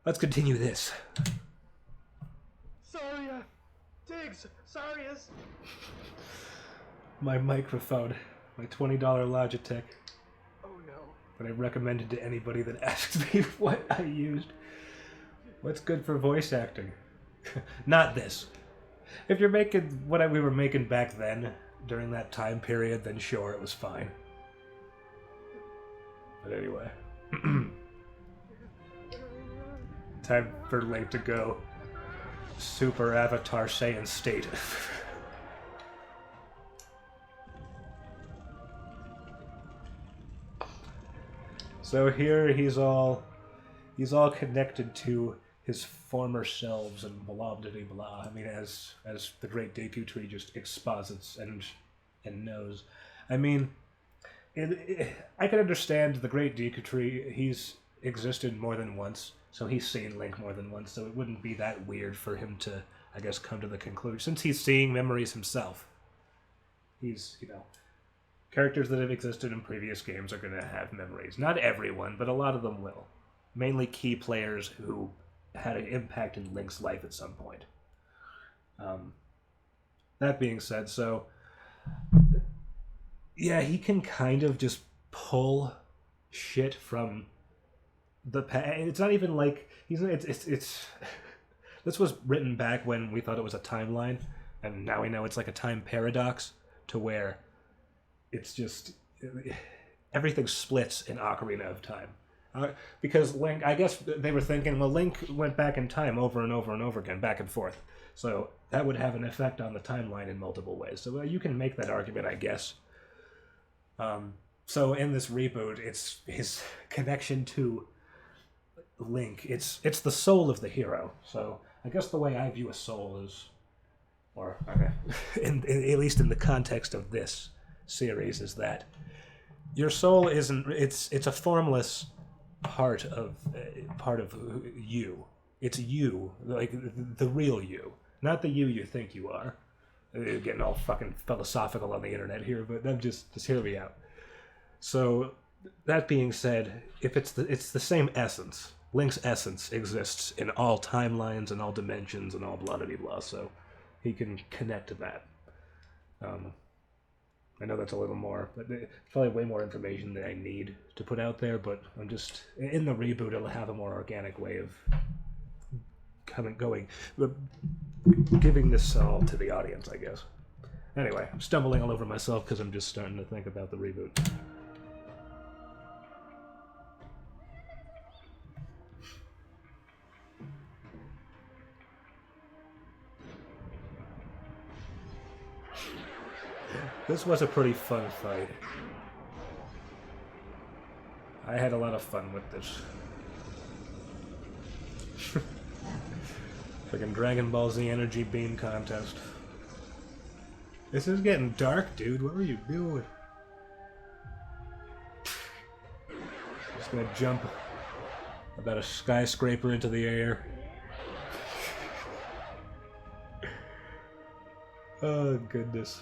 Speaker 1: Let's continue this.
Speaker 2: Saria! Diggs! Saria's!
Speaker 1: My microphone, my $20 Logitech,
Speaker 2: Oh no.
Speaker 1: that I recommended to anybody that asks me what I used. What's good for voice acting? Not this. If you're making what we were making back then, during that time period, then sure, it was fine. But anyway. Time for Link to go Super Avatar Saiyan state. So here he's all connected to his former selves and blah blah blah. I mean, as the Great Deku Tree just exposits and knows. I mean, I can understand the Great Deku Tree. He's existed more than once, so he's seen Link more than once. So it wouldn't be that weird for him to, I guess, come to the conclusion, since he's seeing memories himself. He's, you know, characters that have existed in previous games are going to have memories. Not everyone, but a lot of them will. Mainly key players who had an impact in Link's life at some point. That being said, so yeah, he can kind of just pull shit from the past. It's not even like it's this was written back when we thought it was a timeline, and now we know it's like a time paradox, to where it's just everything splits in Ocarina of Time. Because Link, I guess they were thinking, well, Link went back in time over and over and over again, back and forth. So that would have an effect on the timeline in multiple ways. So you can make that argument, I guess. So in this reboot, it's his connection to Link. It's the soul of the hero. So I guess the way I view a soul is, or at least in the context of this series, is that your soul isn't. It's a formless part of you. It's you, like the real you, not the you think you are. Getting all fucking philosophical on the internet here, but I'm just hear me out. So that being said, if it's the same essence, Link's essence exists in all timelines and all dimensions and all blah blah blah. So he can connect to that. I know that's a little more, but it's probably way more information than I need to put out there, but I'm just, in the reboot, it'll have a more organic way of giving this all to the audience, I guess. Anyway, I'm stumbling all over myself because I'm just starting to think about the reboot. This was a pretty fun fight. I had a lot of fun with this. Freaking Dragon Ball Z Energy Beam Contest. This is getting dark, dude. What were you doing? Just gonna jump about a skyscraper into the air. Oh goodness.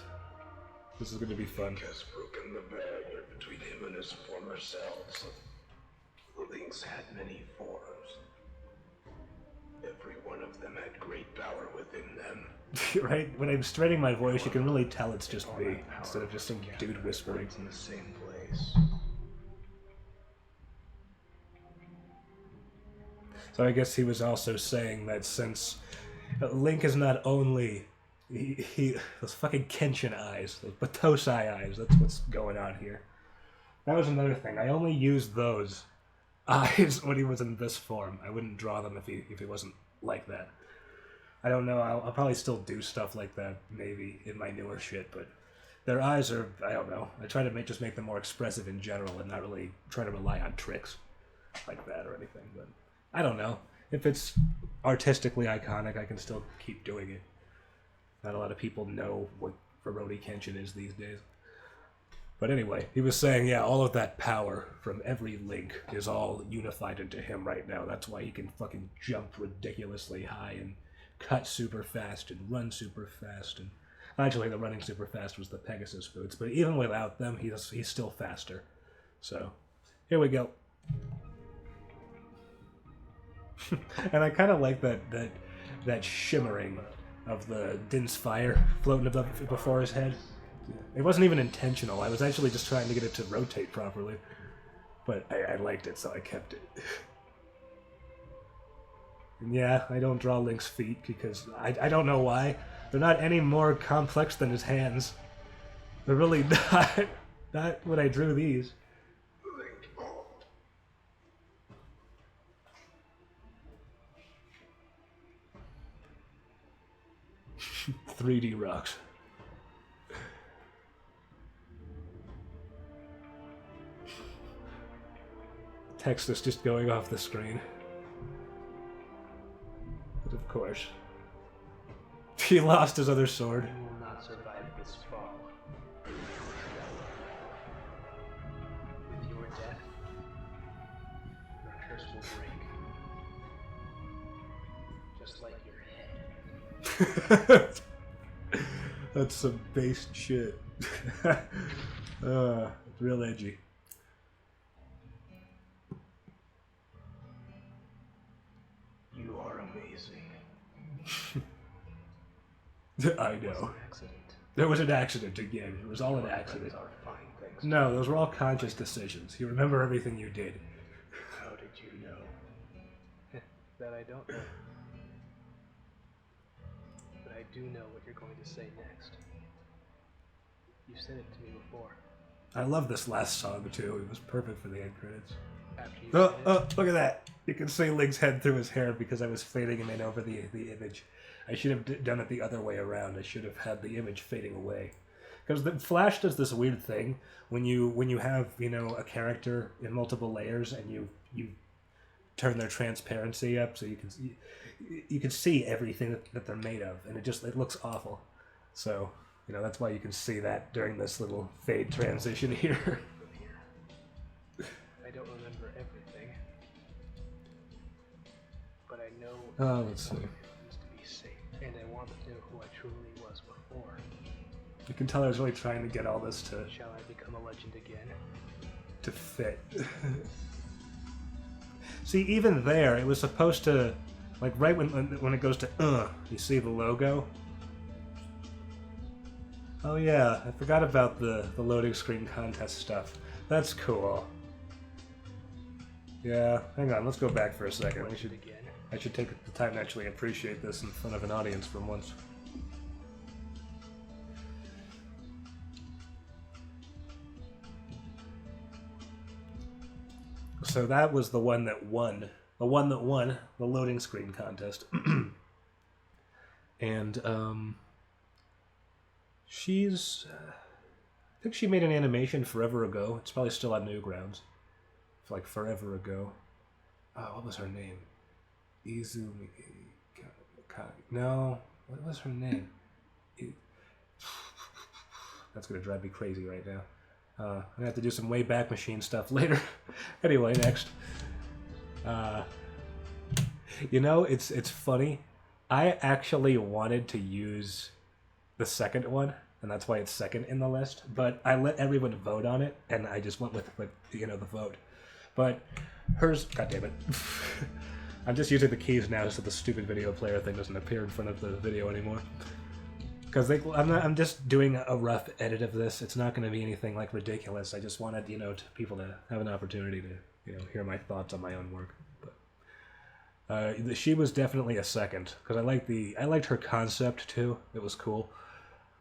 Speaker 1: This is gonna be fun.
Speaker 6: Link has broken the barrier between him and his former selves. Link's had many forms. Every one of them had great power within them.
Speaker 1: Right? When I'm straining my voice, you can really tell it's just me, instead of just some dude whispering.
Speaker 6: In the same place.
Speaker 1: So I guess he was also saying that since Link is not only those fucking Kenshin eyes, those Batosai eyes, that's what's going on here. That was another thing. I only used those eyes when he was in this form. I wouldn't draw them if he wasn't like that. I don't know. I'll probably still do stuff like that maybe in my newer shit, but their eyes are, I don't know. I try to just make them more expressive in general and not really try to rely on tricks like that or anything. But I don't know. If it's artistically iconic, I can still keep doing it. Not a lot of people know what Rurouni Kenshin is these days. But anyway, he was saying, yeah, all of that power from every Link is all unified into him right now. That's why he can fucking jump ridiculously high and cut super fast and run super fast. And actually, the running super fast was the Pegasus boots, but even without them, he's still faster. So, here we go. And I kind of like that shimmering of the Din's fire floating above before his head. It wasn't even intentional. I was actually just trying to get it to rotate properly. But I liked it, so I kept it. And yeah, I don't draw Link's feet because I don't know why. They're not any more complex than his hands. They're really not when I drew these.
Speaker 6: Link, oh.
Speaker 1: 3D rocks. Text is just going off the screen. But of course. He lost his other sword.
Speaker 2: You will not survive this fall. With your death, your curse will break. Just like your head.
Speaker 1: That's some based shit. It's real edgy.
Speaker 6: You are amazing.
Speaker 1: I know.
Speaker 2: An accident.
Speaker 1: There was an accident again. It was all an accident.
Speaker 6: Are fine things.
Speaker 1: No, those were all conscious decisions. You remember everything you did.
Speaker 6: How did you know?
Speaker 2: That I don't know. But I do know what you're going to say next. You said it to me before.
Speaker 1: I love this last song too. It was perfect for the end credits.
Speaker 2: After you
Speaker 1: Oh,
Speaker 2: said
Speaker 1: oh, look at that. You can see Link's head through his hair because I was fading him in over the image. I should have done it the other way around. I should have had the image fading away. Because the Flash does this weird thing when you have, you know, a character in multiple layers and you turn their transparency up so you can see everything that they're made of, and it looks awful. So, you know, that's why you can see that during this little fade transition here.
Speaker 2: I don't remember everything. But I know
Speaker 1: Oh, let's see.
Speaker 2: it used to be safe. And I want to know who I truly was before.
Speaker 1: You can tell I was really trying to get all this to
Speaker 2: Shall I become a legend again?
Speaker 1: fit. See, even there, it was supposed to, like, right when it goes to you see the logo. Oh yeah, I forgot about the loading screen contest stuff. That's cool. Yeah, hang on, let's go back for a second.
Speaker 2: Legend again.
Speaker 1: I should take the time to actually appreciate this in front of an audience for once. So that was the one that won. The one that won the loading screen contest. And, she's... I think she made an animation forever ago. It's probably still on Newgrounds. Like forever ago. Oh, what was her name? Izumi... No. What was her name? That's gonna drive me crazy right now. I'm gonna have to do some Wayback Machine stuff later. Anyway, next. You know, it's funny. I actually wanted to use the second one, and that's why it's second in the list. But I let everyone vote on it, and I just went with you know, the vote. But hers, god damn it. I'm just using the keys now so the stupid video player thing doesn't appear in front of the video anymore. Because I'm just doing a rough edit of this. It's not going to be anything like ridiculous. I just wanted, you know, people to have an opportunity to, you know, hear my thoughts on my own work. But she was definitely a second because I liked her concept too. It was cool.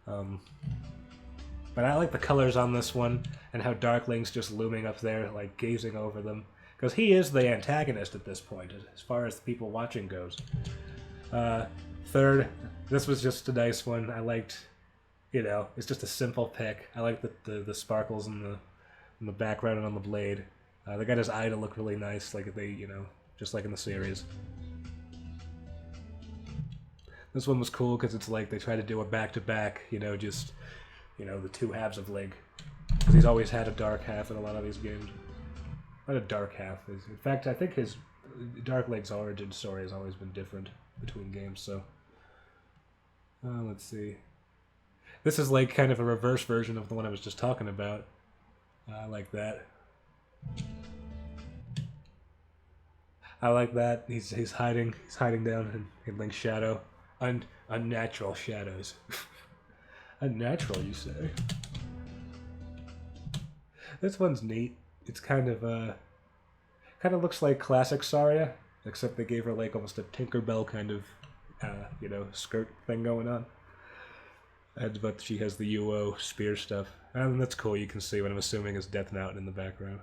Speaker 1: But I like the colors on this one and how Darkling's just looming up there, like gazing over them. Because he is the antagonist at this point, as far as the people watching goes. Third, this was just a nice one. I liked, you know, it's just a simple pick. I like the sparkles in the background and on the blade. They got his eye to look really nice, like they, you know, just like in the series. This one was cool because it's like they try to do a back-to-back, you know, just, you know, the two halves of Link. Because he's always had a dark half in a lot of these games. Not a dark half. In fact, I think his Dark Link's origin story has always been different between games, so... let's see. This is like kind of a reverse version of the one I was just talking about. I like that. I like that. He's hiding down in Link's shadow. Unnatural shadows. Unnatural, you say? This one's neat. It's kind of looks like classic Saria, except they gave her like almost a Tinkerbell kind of, you know, skirt thing going on. But she has the UO spear stuff. And that's cool. You can see what I'm assuming is Death Note in the background.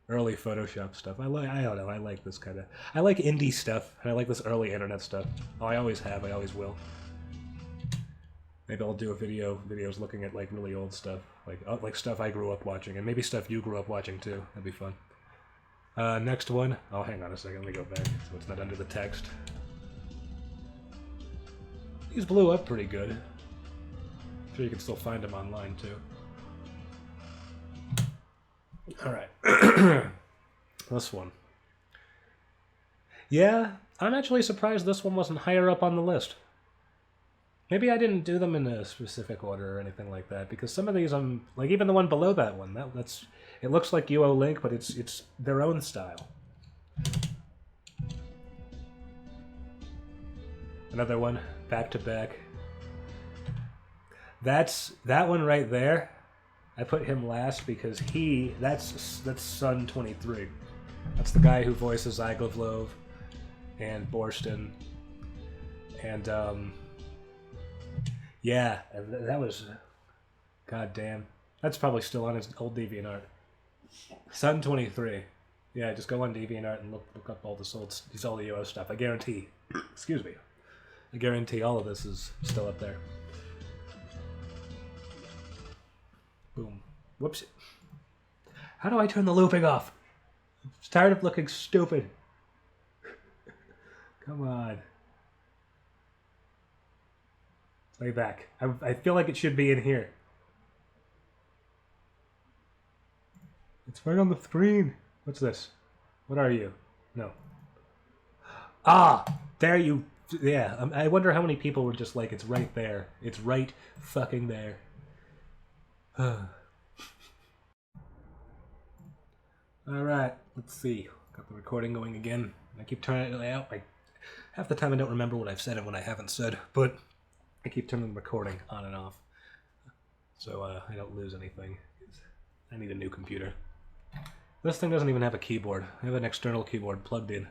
Speaker 1: Early Photoshop stuff. I don't know. I like this kind of. I like indie stuff, and I like this early internet stuff. Oh, I always have. I always will. Maybe I'll do a videos looking at like really old stuff, like stuff I grew up watching, and maybe stuff you grew up watching too. That'd be fun. Next one. Oh, hang on a second. Let me go back so it's not under the text. These blew up pretty good. I'm sure you can still find them online too. Alright. This one. Yeah, I'm actually surprised this one wasn't higher up on the list. Maybe I didn't do them in a specific order or anything like that, because some of these like even the one below that one, that's it looks like UO Link, but it's their own style. Another one, back to back. That one right there. I put him last because that's Sun 23. That's the guy who voices Iglovlov and Borston. And yeah, that was goddamn. That's probably still on his old DeviantArt. Sun 23. Yeah, just go on DeviantArt and look up all this old all the UO stuff. I guarantee. Excuse me. I guarantee all of this is still up there. Boom. Whoops. How do I turn the looping off? I'm tired of looking stupid. Come on. Way back. I feel like it should be in here. It's right on the screen. What's this? What are you? No. Ah! There you... Yeah, I wonder how many people were just like, it's right there. It's right fucking there. Alright, let's see. Got the recording going again. I keep turning it out. Half the time I don't remember what I've said and what I haven't said, but I keep turning the recording on and off. So I don't lose anything. I need a new computer. This thing doesn't even have a keyboard. I have an external keyboard plugged in.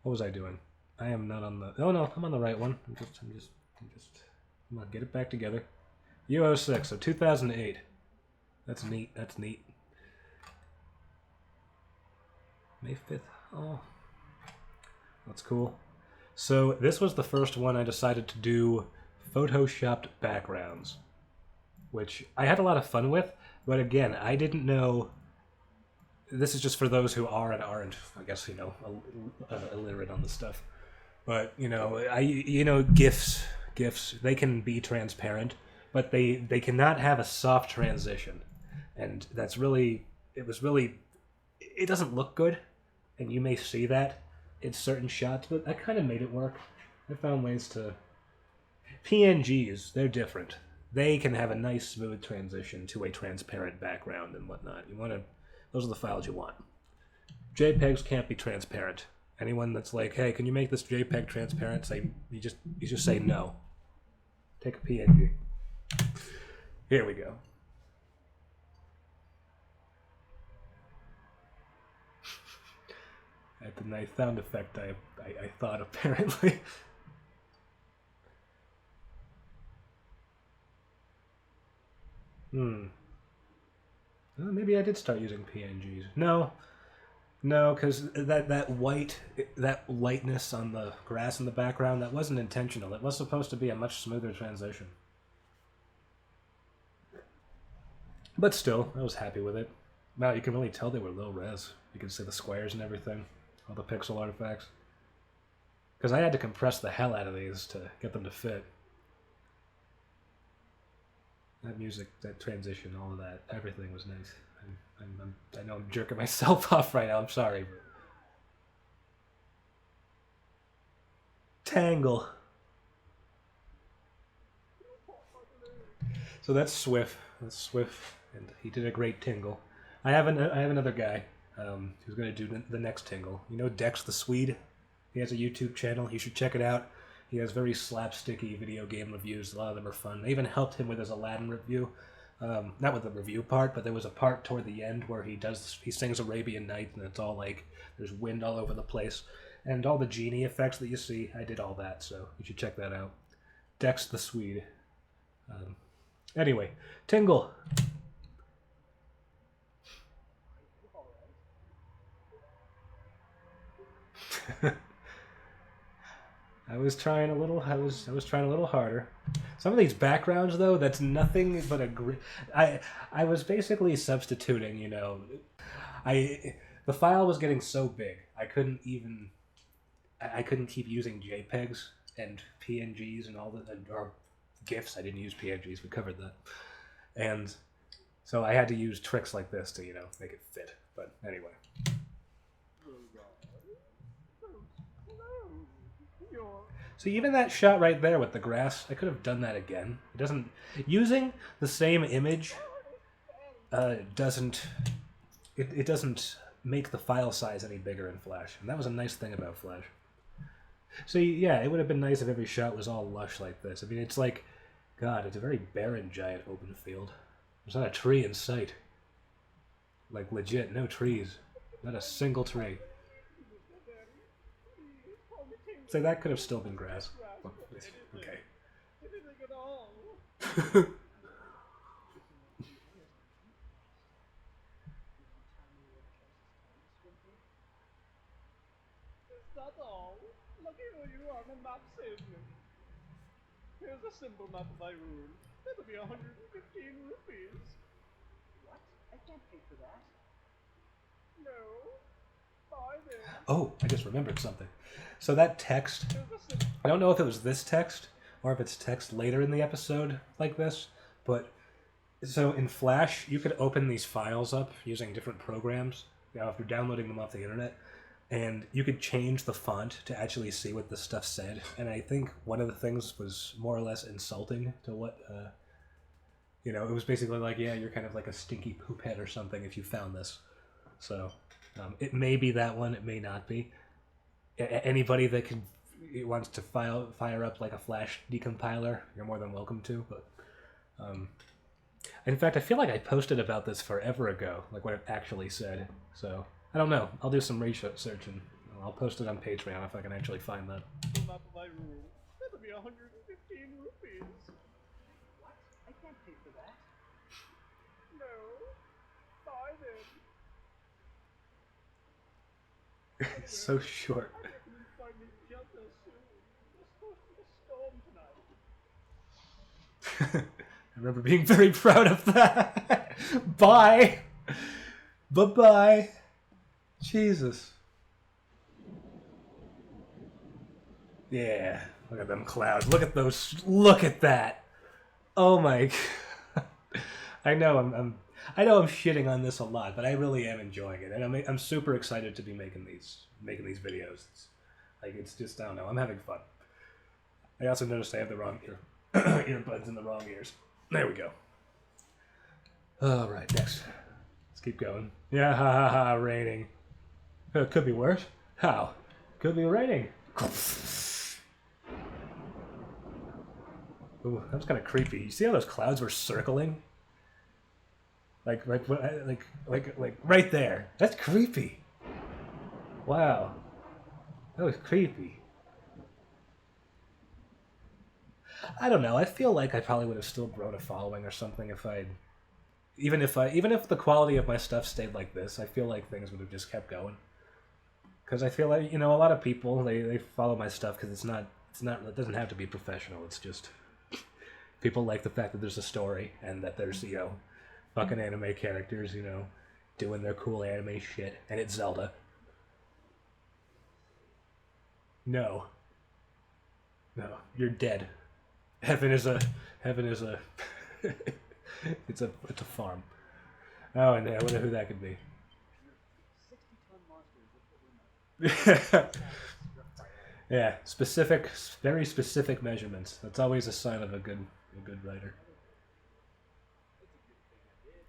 Speaker 1: What was I doing? I am not on the... Oh no, I'm on the right one. I'm just... Come on, get it back together. UO6, so 2008. That's neat, that's neat. May 5th. Oh. That's cool. So this was the first one I decided to do photoshopped backgrounds, which I had a lot of fun with, but again, I didn't know... This is just for those who are and aren't, I guess, you know, illiterate on this stuff. But, you know, GIFs, they can be transparent, but they cannot have a soft transition. and it doesn't look good, and you may see that in certain shots, but I kind of made it work. I found ways to... PNGs, they're different. They can have a nice smooth transition to a transparent background and whatnot. Those are the files you want. JPEGs can't be transparent. Anyone that's like, hey, can you make this JPEG transparent? You just say no. Take a PNG. Here we go. At the nice sound effect I thought, apparently. Well, maybe I did start using PNGs. No, because that lightness on the grass in the background, that wasn't intentional. It was supposed to be a much smoother transition. But still, I was happy with it. Wow, you can really tell they were low res. You can see the squares and everything, all the pixel artifacts. Because I had to compress the hell out of these to get them to fit. That music, that transition, all of that, everything was nice. I know I'm jerking myself off right now, I'm sorry. But... Tangle. So that's Swift. And he did a great tingle. I have another guy who's going to do the next tingle. You know Dex the Swede? He has a YouTube channel. You should check it out. He has very slapsticky video game reviews. A lot of them are fun. I even helped him with his Aladdin review. Not with the review part, but there was a part toward the end where he sings Arabian Nights, and it's all like there's wind all over the place. And all the genie effects that you see, I did all that, so you should check that out. Dex the Swede. Anyway, tingle. I was trying a little harder. Some of these backgrounds though, that's nothing but I was basically substituting, you know. The file was getting so big. I couldn't keep using JPEGs and PNGs and or GIFs. I didn't use PNGs, we covered that. And so I had to use tricks like this to, you know, make it fit. But anyway. So even that shot right there with the grass, I could have done that again. It doesn't... Using the same image doesn't make the file size any bigger in Flash. And that was a nice thing about Flash. So yeah, it would have been nice if every shot was all lush like this. I mean, it's like... God, it's a very barren, giant open field. There's not a tree in sight. Like, legit, no trees. Not a single tree. So that could have still been grass. Okay.
Speaker 5: That's all. Look at who you are on the map salesman. Here's a simple map of my room. That'll be 115 rupees.
Speaker 3: What? I can't pay for that.
Speaker 5: No. Buy them.
Speaker 1: Oh, I just remembered something. So that text, I don't know if it was this text or if it's text later in the episode like this, but so in Flash, you could open these files up using different programs, you know, if you're downloading them off the internet, and you could change the font to actually see what the stuff said. And I think one of the things was more or less insulting to what, you know, it was basically like, yeah, you're kind of like a stinky poop head or something if you found this. So it may be that one, it may not be. Anybody that wants to fire up like a Flash decompiler, you're more than welcome to. But in fact, I feel like I posted about this forever ago, like what it actually said. So I don't know. I'll do some research and I'll post it on Patreon if I can actually find that.
Speaker 5: Map of my room. That'll be 115 rupees.
Speaker 3: What? I can't pay for that.
Speaker 5: No. Buy them.
Speaker 1: It's so short.
Speaker 5: I recommend finding shelter soon. There's supposed to be a storm tonight.
Speaker 1: I remember being very proud of that. Bye. Bye-bye. Jesus. Yeah. Look at them clouds. Look at those. Look at that. Oh my God. I know. I know I'm shitting on this a lot, but I really am enjoying it, and I'm super excited to be making these videos. It's just, I don't know, I'm having fun. I also noticed I have the wrong earbuds in the wrong ears. There we go. All right, next. Let's keep going. Yeah, ha ha ha, raining. Could be worse. How? Could be raining. Ooh, that was kind of creepy. You see how those clouds were circling? Like right there. That's creepy. Wow. That was creepy. I don't know. I feel like I probably would have still grown a following or something if I'd even if the quality of my stuff stayed like this. I feel like things would have just kept going. Because I feel like, a lot of people they follow my stuff because it doesn't have to be professional. It's just people like the fact that there's a story and that there's fucking anime characters doing their cool anime shit, and it's Zelda. No, you're dead. Heaven is a it's a farm. Oh, and I wonder who that could be.
Speaker 5: 60-ton monsters.
Speaker 1: Yeah, very specific measurements. That's always a sign of a good writer.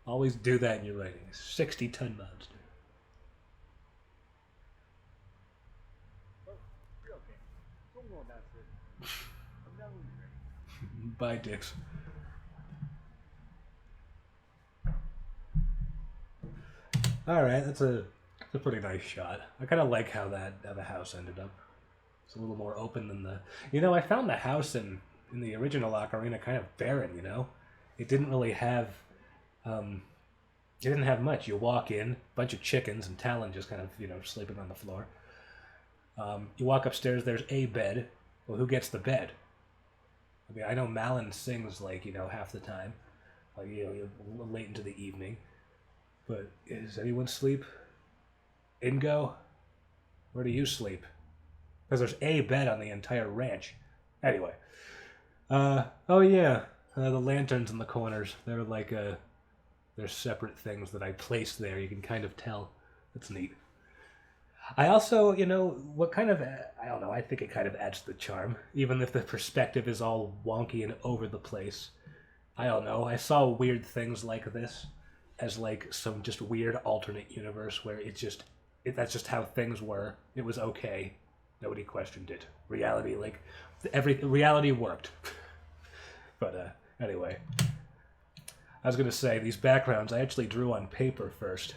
Speaker 1: Always do that in your writing. 60-ton monster.
Speaker 5: Oh, you're okay. Don't know that's it. I'm down when you're ready.
Speaker 1: Bye, dicks. All right, that's a pretty nice shot. I kind of like how the house ended up. It's a little more open than the. I found the house in the original Ocarina kind of barren. It didn't really have. It didn't have much. You walk in, bunch of chickens, and Talon just kind of sleeping on the floor. You walk upstairs. There's a bed. Well, who gets the bed? I mean, I know Malin sings half the time, late into the evening. But does anyone sleep? Ingo, where do you sleep? Because there's a bed on the entire ranch. Anyway, oh yeah, the lanterns in the corners. They're they're separate things that I placed there. You can kind of tell. That's neat. I also, what kind of, I don't know, I think it kind of adds to the charm. Even if the perspective is all wonky and over the place. I don't know, I saw weird things like this as some just weird alternate universe where that's just how things were. It was okay. Nobody questioned it. Reality, reality worked. But anyway, I was gonna say these backgrounds I actually drew on paper first.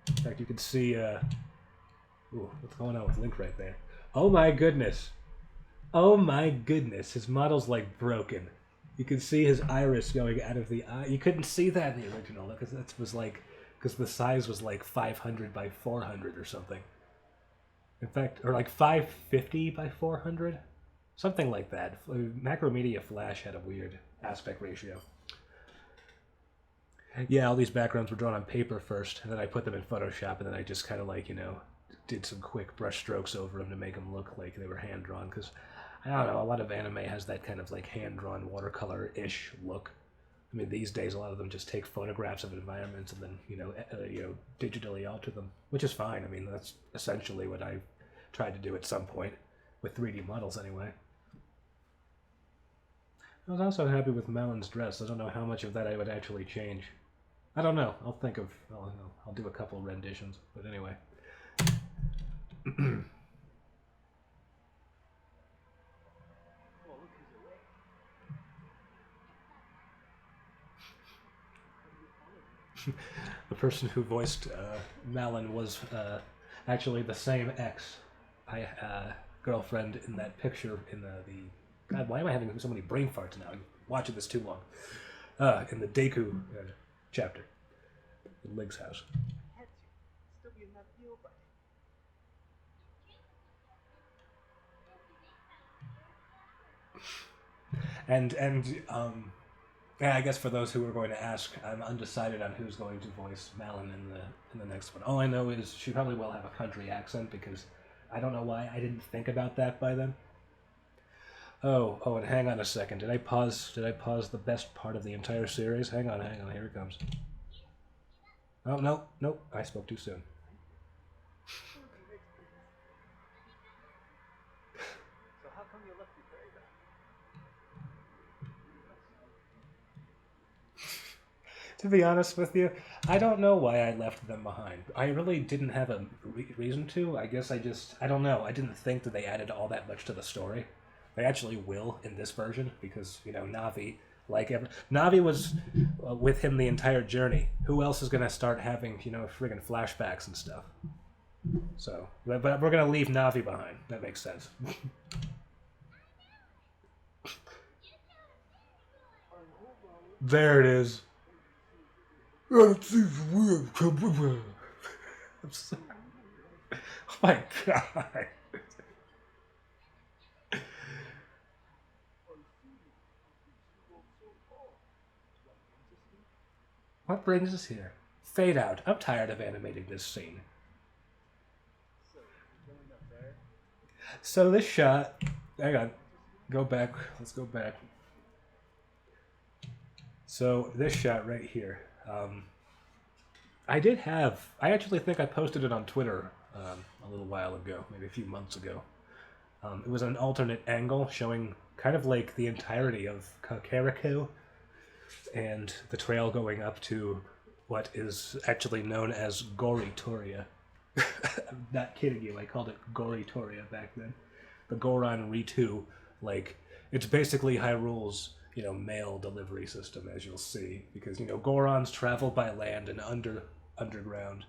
Speaker 1: In fact, you can see. Ooh, what's going on with Link right there? Oh my goodness! Oh my goodness! His model's broken. You can see his iris going out of the eye. You couldn't see that in the original because the size was 500 by 400 or something. In fact, or 550 by 400, something like that. Macromedia Flash had a weird aspect ratio. Yeah, all these backgrounds were drawn on paper first, and then I put them in Photoshop, and then I just kind of did some quick brush strokes over them to make them look like they were hand drawn. Because I don't know, a lot of anime has that kind of hand drawn watercolor-ish look. I mean, these days a lot of them just take photographs of environments and then digitally alter them, which is fine. I mean, that's essentially what I tried to do at some point with 3D models, anyway. I was also happy with Malin's dress. I don't know how much of that I would actually change. I don't know. I'll do a couple renditions, but anyway. The person who voiced Malin was actually the same girlfriend in that picture in the God, why am I having so many brain farts now? I'm watching this too long. In the Deku chapter, in Link's house.
Speaker 5: Had to. Still be in that deal, but
Speaker 1: Yeah, I guess for those who are going to ask, I'm undecided on who's going to voice Malin in the next one. All I know is she probably will have a country accent because I don't know why I didn't think about that by then. Oh, and hang on a second. Did I pause the best part of the entire series? Hang on, here it comes. Oh, no, nope, I spoke too soon.
Speaker 2: So how come you left your fairy back?
Speaker 1: To be honest with you, I don't know why I left them behind. I really didn't have a reason to. I guess I don't know. I didn't think that they added all that much to the story. They actually will in this version because, Navi, Navi was with him the entire journey. Who else is going to start having, friggin' flashbacks and stuff? So, but we're going to leave Navi behind. That makes sense. There it is. I'm sorry. Oh my god. What brings us here? Fade out. I'm tired of animating this scene.
Speaker 2: So, you're going up there?
Speaker 1: So this shot, hang on, go back. Let's go back. So this shot right here, I actually think I posted it on Twitter a little while ago, maybe a few months ago. It was an alternate angle showing kind of like the entirety of Kakariko and the trail going up to what is actually known as Goritoria. I'm not kidding you, I called it Goritoria back then. The Goron Ritu, it's basically Hyrule's, mail delivery system, as you'll see, because, Gorons travel by land and underground,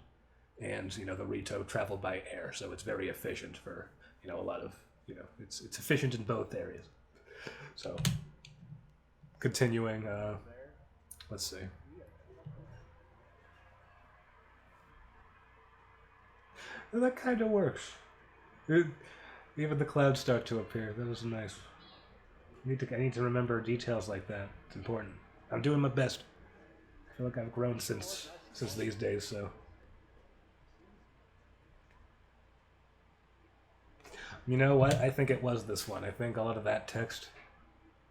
Speaker 1: and, the Rito travel by air, so it's very efficient for, a lot of, it's efficient in both areas. So, continuing, let's see. And that kind of works. Even the clouds start to appear. That was nice. I need to remember details like that. It's important. I'm doing my best. I feel like I've grown since these days, so. You know what? I think it was this one. I think a lot of that text,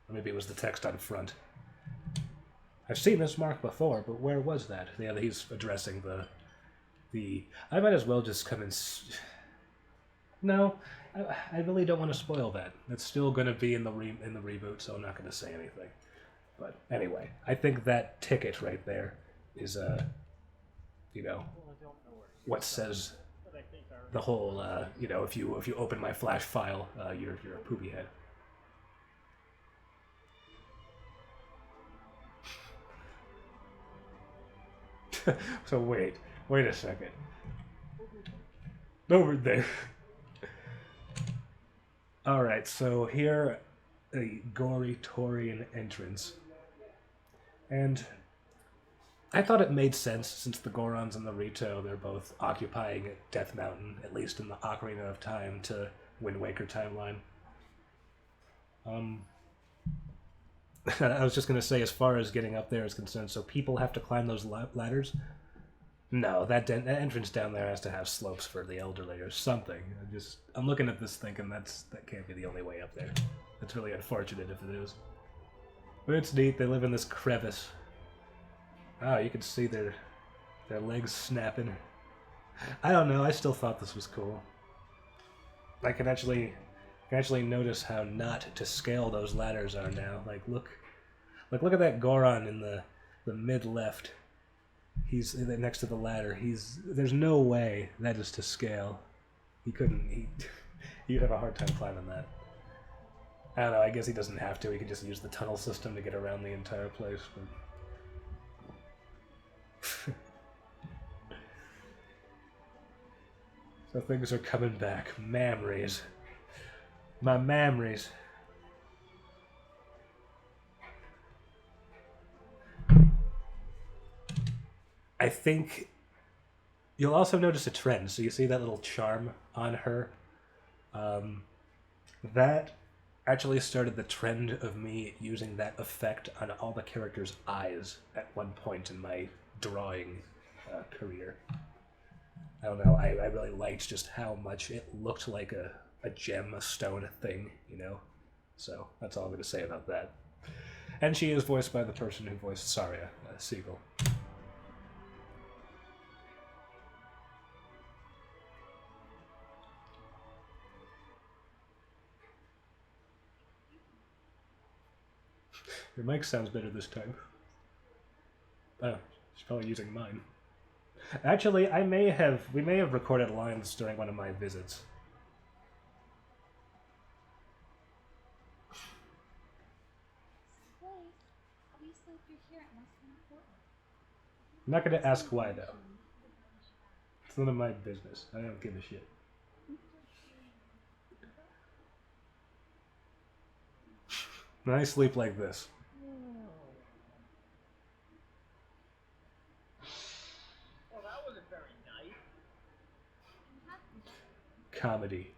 Speaker 1: or maybe it was the text on front. I've seen this mark before, but where was that? Yeah, he's addressing the. I might as well just come and. No, I really don't want to spoil that. It's still going to be in the reboot, so I'm not going to say anything. But anyway, I think that ticket right there is what says the whole. If you open my flash file, you're a poopy head. So wait a second. Over there. Alright, so here, a Goritorean entrance. And I thought it made sense, since the Gorons and the Rito, they're both occupying Death Mountain, at least in the Ocarina of Time to Wind Waker timeline. I was just going to say, as far as getting up there is concerned, so people have to climb those ladders? No, that entrance down there has to have slopes for the elderly or something. I'm looking at this thinking that can't be the only way up there. That's really unfortunate if it is. But it's neat, they live in this crevice. Oh, you can see their legs snapping. I don't know, I still thought this was cool. I can actually notice how not to scale those ladders are now. Look at that Goron in the mid left. He's next to the ladder. There's no way that is to scale. He'd have a hard time climbing that. I don't know, I guess he doesn't have to. He could just use the tunnel system to get around the entire place. But so things are coming back. Memories. My memories. I think you'll also notice a trend. So you see that little charm on her? That actually started the trend of me using that effect on all the characters' eyes at one point in my drawing career. I don't know, I really liked just how much it looked like a gem, a stone thing, So that's all I'm going to say about that. And she is voiced by the person who voiced Saria, Siegel. Your mic sounds better this time. Oh, she's probably using mine. Actually, we may have recorded lines during one of my visits.
Speaker 7: Wait, obviously if you're here, it must be important.
Speaker 1: I'm not gonna ask why though. It's none of my business. I don't give a shit. I sleep like this.
Speaker 5: Well, that wasn't very nice.
Speaker 1: Comedy.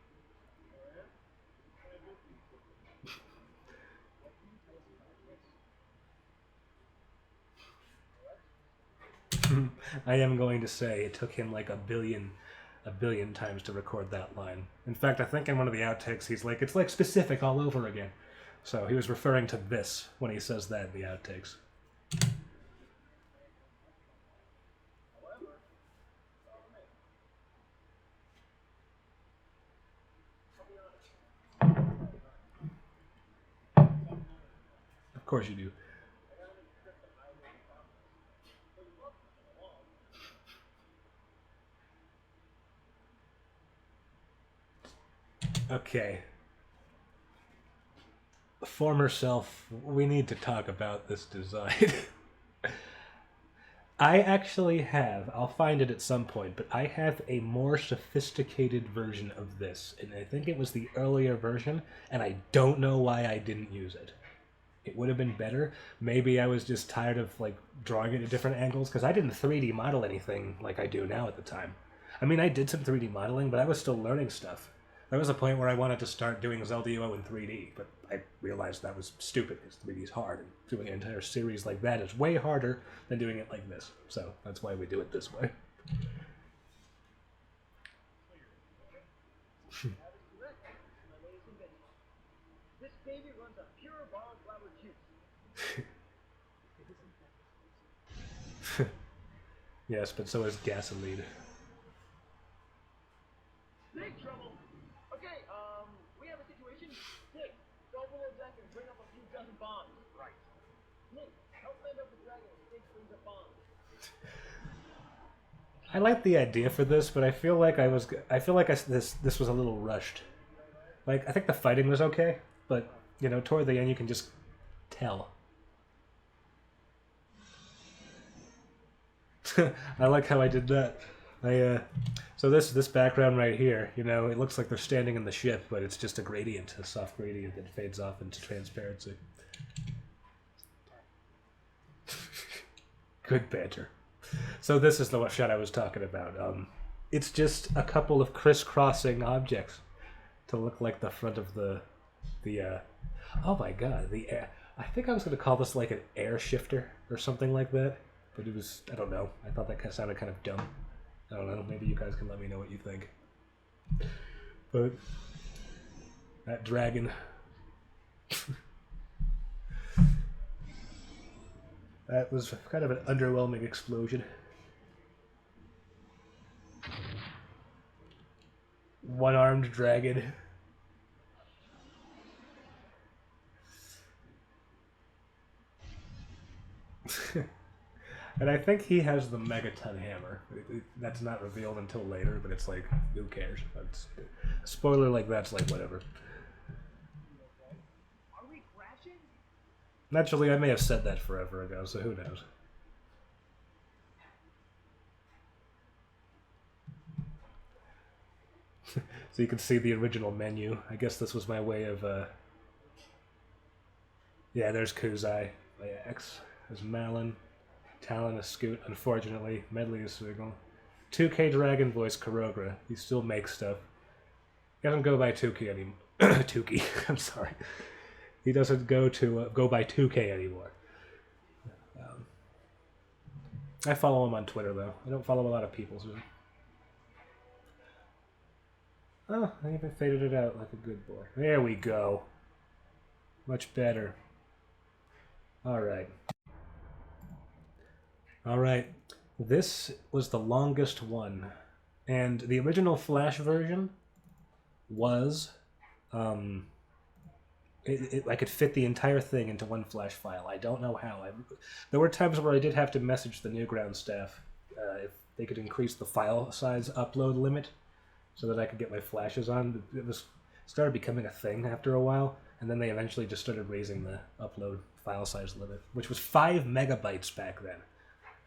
Speaker 1: I am going to say it took him like a billion times to record that line. In fact, I think in one of the outtakes he's like, it's like specific all over again. So he was referring to this when he says that in the outtakes. Of course you do. Okay. Former self, we need to talk about this design. I actually have, I'll find it at some point, but I have a more sophisticated version of this, and I think it was the earlier version, and I don't know why I didn't use it. It would have been better. Maybe I was just tired of like drawing it at different angles, because I didn't 3D model anything like I do now at the time. I mean, I did some 3D modeling, but I was still learning stuff. There was a point where I wanted to start doing Zelda UO in 3D, but I realized that was stupid, because 3D is hard, and doing an entire series like that is way harder than doing it like this. So that's why we do it this way.
Speaker 5: This baby runs a pure wildflower juice.
Speaker 1: Yes, but so is gasoline.
Speaker 5: Big trouble. Okay, we have a situation. Nick, go below deck and bring up a few dozen bombs. Right. Nick, help land up the dragon and Nick brings up bombs.
Speaker 1: I like the idea for this, but I feel like this was a little rushed. Like, I think the fighting was okay, but you know, toward the end you can just tell. I like how I did that. So this background right here, you know, it looks like they're standing in the ship, but it's just a gradient, a soft gradient that fades off into transparency. Good banter. So this is the shot I was talking about. It's just a couple of crisscrossing objects to look like the front of the oh my god, the air. I think I was going to call this like an air shifter or something like that, but it was, I don't know. I thought that sounded kind of dumb. I don't know. Maybe you guys can let me know what you think. But that dragon. That was kind of an underwhelming explosion. One-armed dragon. And I think he has the megaton hammer. That's not revealed until later, but it's like, who cares? A spoiler like that's like whatever.
Speaker 5: Are we crashing?
Speaker 1: Naturally, I may have said that forever ago, so who knows? So you can see the original menu. I guess this was my way of, yeah, there's Kuzai by X. There's Malin. Talon is Scoot, unfortunately. Medley is Swiggle. 2K Dragon Voice Kurogra. He still makes stuff. He doesn't go by 2K anymore. 2K, I'm sorry. He doesn't go by 2K anymore. I follow him on Twitter, though. I don't follow a lot of people, so... Oh, I even faded it out like a good boy. There we go. Much better. Alright. Alright. This was the longest one. And the original Flash version was I could fit the entire thing into one Flash file. I don't know how. There were times where I did have to message the Newgrounds staff if they could increase the file size upload limit so that I could get my flashes on. It started becoming a thing after a while, and then they eventually just started raising the upload file size limit, which was 5 megabytes back then.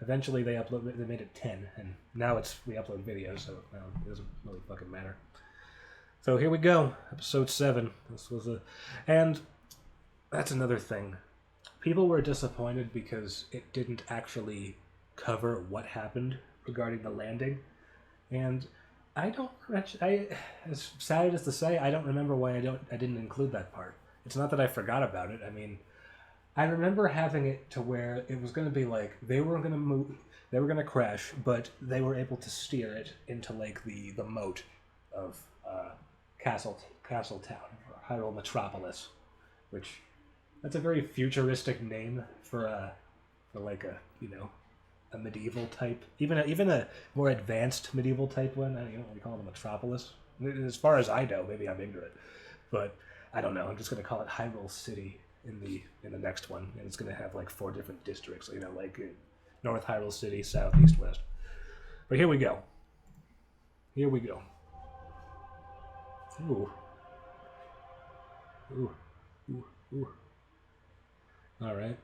Speaker 1: Eventually they made it 10, and now we upload videos, so now it doesn't really fucking matter. So here we go, episode 7. And that's another thing. People were disappointed because it didn't actually cover what happened regarding the landing, and as sad as to say, I don't remember why I didn't include that part. It's not that I forgot about it. I mean, I remember having it to where it was going to be like they were going to crash, but they were able to steer it into like the moat of Castle Town, or Hyrule Metropolis, which that's a very futuristic name for like a a medieval type, even a more advanced medieval type one. I don't know, we call it a metropolis. As far as I know, maybe I'm ignorant, but I don't know. I'm just going to call it Hyrule City in the next one, and it's going to have like 4 different districts. Like North Hyrule City, South, East, West. But here we go. Here we go. Ooh. Ooh. Ooh. Ooh. All right.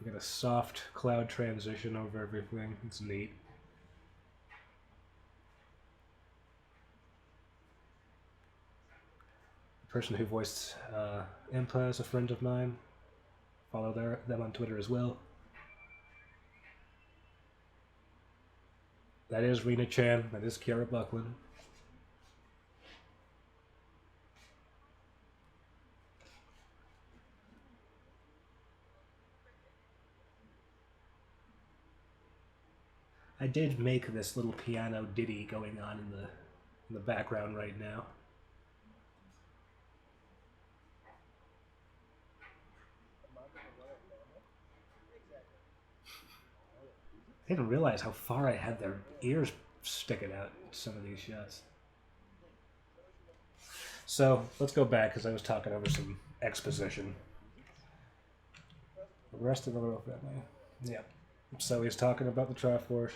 Speaker 1: We got a soft cloud transition over everything. It's neat. The person who voiced Impa is a friend of mine. Follow them on Twitter as well. That is Rena Chan. That is Kiara Buckland. I did make this little piano ditty going on in the background right now. I didn't realize how far I had their ears sticking out in some of these shots. So, let's go back, because I was talking over some exposition. The rest of the royal family. Yeah. So he's talking about the Triforce.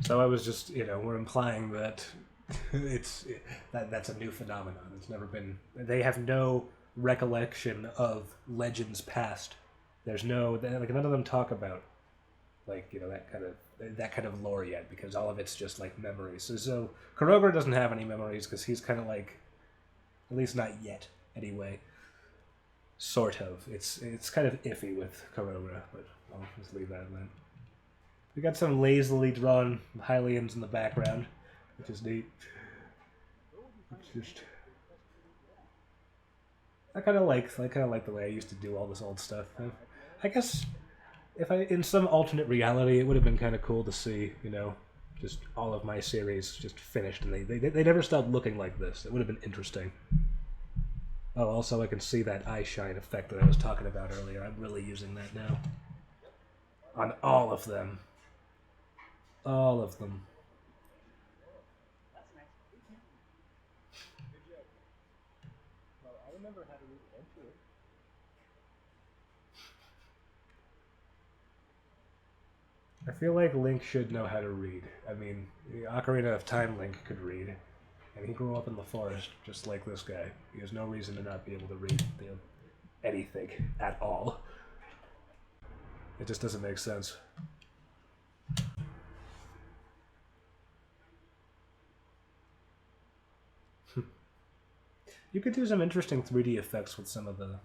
Speaker 1: So I was just, we're implying that that's a new phenomenon. It's never been. They have no recollection of legends past. There's none of them talk about that kind of lore yet, because all of it's just like memories. So Kurogura doesn't have any memories because he's kind of like, at least not yet, anyway. Sort of. It's kind of iffy with Kurogura, but I'll just leave that then. We got some lazily drawn Hylians in the background, which is neat. I kind of like the way I used to do all this old stuff. I guess in some alternate reality, it would have been kind of cool to see, just all of my series just finished, and they never stopped looking like this. It would have been interesting. Oh, also I can see that eye shine effect that I was talking about earlier. I'm really using that now. On all of them. All of them.
Speaker 2: Well, I remember how to read eventually.
Speaker 1: I feel like Link should know how to read. I mean, the Ocarina of Time Link could read, and he grew up in the forest just like this guy. He has no reason to not be able to read anything at all. It just doesn't make sense. You could do some interesting 3D effects with some of the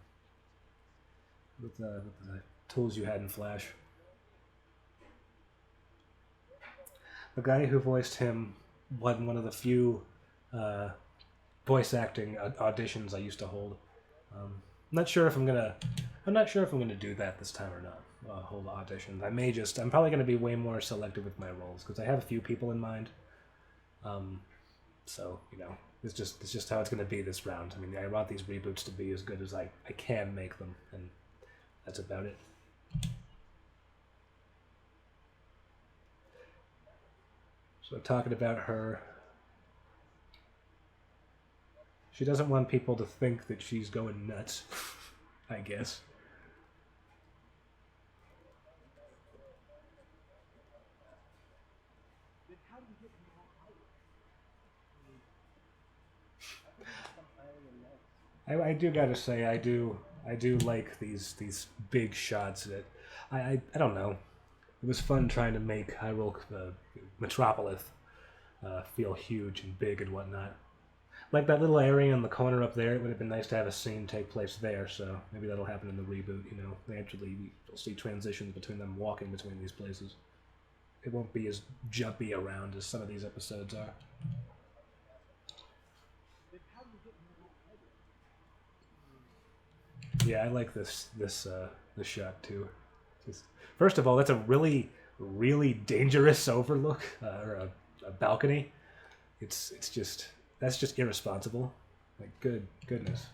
Speaker 1: tools you had in Flash. The guy who voiced him won one of the few voice acting auditions I used to hold. I'm not sure if I'm gonna do that this time or not. Hold auditions. I'm probably gonna be way more selective with my roles because I have a few people in mind. So It's just how it's going to be this round. I mean, I want these reboots to be as good as I can make them, and that's about it. So talking about her, she doesn't want people to think that she's going nuts, I guess. I do gotta say I do like these big shots that I don't know. It was fun trying to make Hyrule Metropolis feel huge and big and whatnot. Like that little area in the corner up there, it would have been nice to have a scene take place there, so maybe that'll happen in the reboot, you know. Naturally, you'll see transitions between them walking between these places. It won't be as jumpy around as some of these episodes are. Yeah, I like this shot too. Just, first of all, that's a really dangerous overlook or a balcony. It's just that's just irresponsible. Like goodness.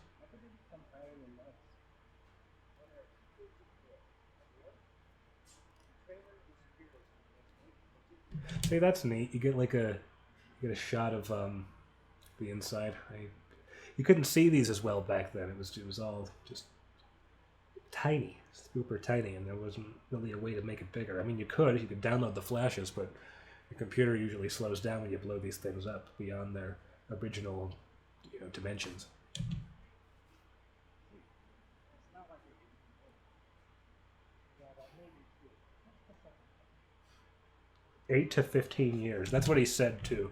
Speaker 1: See, that's neat. You get a shot of the inside. You couldn't see these as well back then. It was all just tiny, super tiny, and there wasn't really a way to make it bigger. I mean, you could download the flashes, but your computer usually slows down when you blow these things up beyond their original, dimensions. 8 to 15 years. That's what he said too.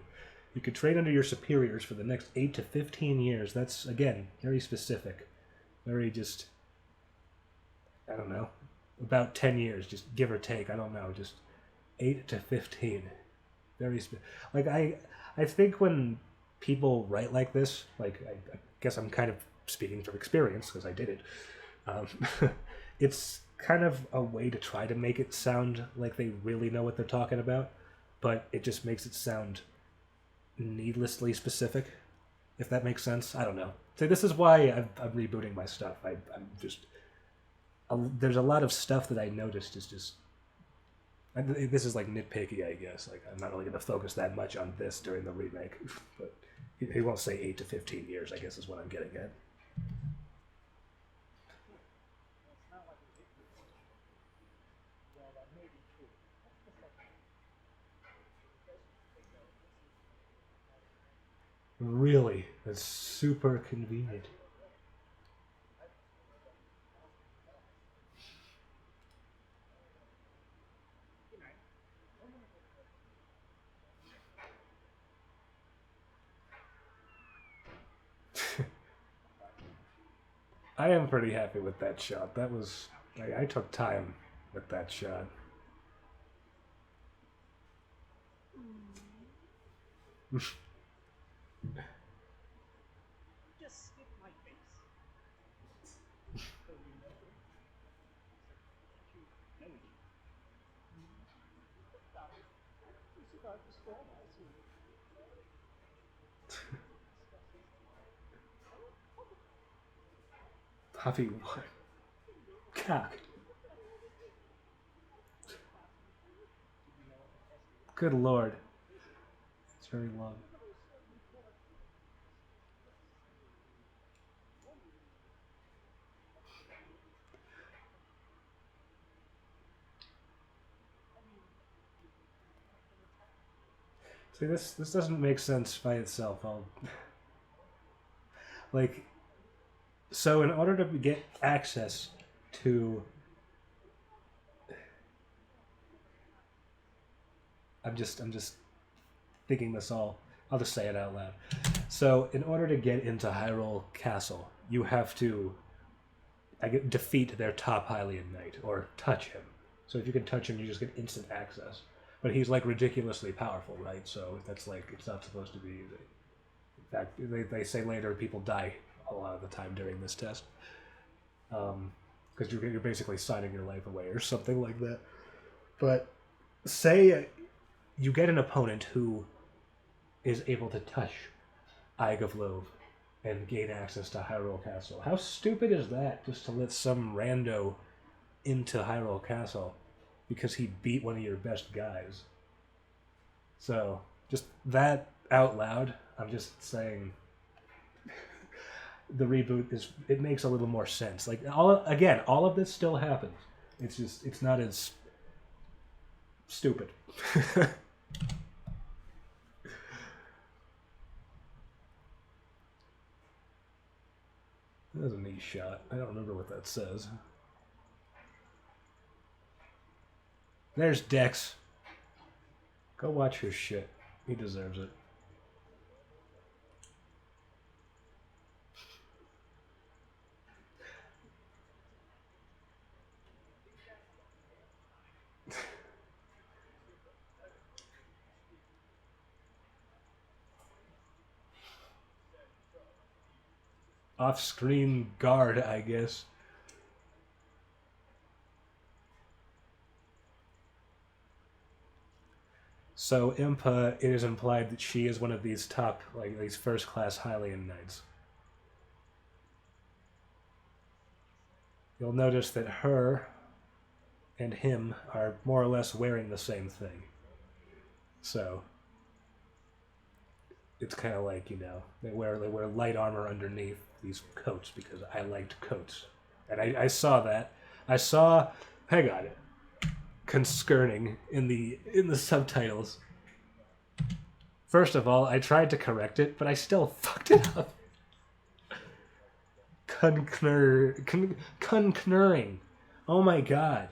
Speaker 1: You could train under your superiors for the next 8 to 15 years. That's, again, very specific. Very just, I don't know, about 10 years, just give or take. I don't know, just 8 to 15. Very like I think when people write like this, like I guess I'm kind of speaking from experience because I did it. It's kind of a way to try to make it sound like they really know what they're talking about, but it just makes it sound needlessly specific, if that makes sense. I don't know. So this is why I'm rebooting my stuff. I'm just there's a lot of stuff that I noticed is just. This is like nitpicky, I guess. Like I'm not really going to focus that much on this during the remake, but he won't say 8 to 15 years. I guess is what I'm getting at. Really, that's super convenient. I am pretty happy with that shot. That was I took time with that shot.
Speaker 2: Just skip my face. So you know. You know you. You survived the storm, I see.
Speaker 1: Puffy what? Cock. Good lord. It's very long. See, this doesn't make sense by itself. Like, so in order to get access to, I'm just thinking this all. I'll just say it out loud. So in order to get into Hyrule Castle, you have to defeat their top Hylian knight or touch him. So if you can touch him, you just get instant access. But he's like ridiculously powerful, right? So that's like it's not supposed to be easy. In fact, they say later people die a lot of the time during this test, because you're basically signing your life away or something like that. But say you get an opponent who is able to touch Eye of Love and gain access to Hyrule Castle. How stupid is that? Just to let some rando into Hyrule Castle because he beat one of your best guys. So, just that out loud, I'm just saying the reboot it makes a little more sense. Like all of this still happens. It's just it's not as stupid. That was a neat shot. I don't remember what that says. There's Dex. Go watch his shit. He deserves it. Off-screen guard, I guess. So Impa, it is implied that she is one of these top, like these first-class Hylian knights. You'll notice that her and him are more or less wearing the same thing. So it's kind of like, you know, they wear light armor underneath these coats because I liked coats, and I saw that. I saw, hang on, concerning in the subtitles. First of all, I tried to correct it, but I still fucked it up. Concurring. Oh my god.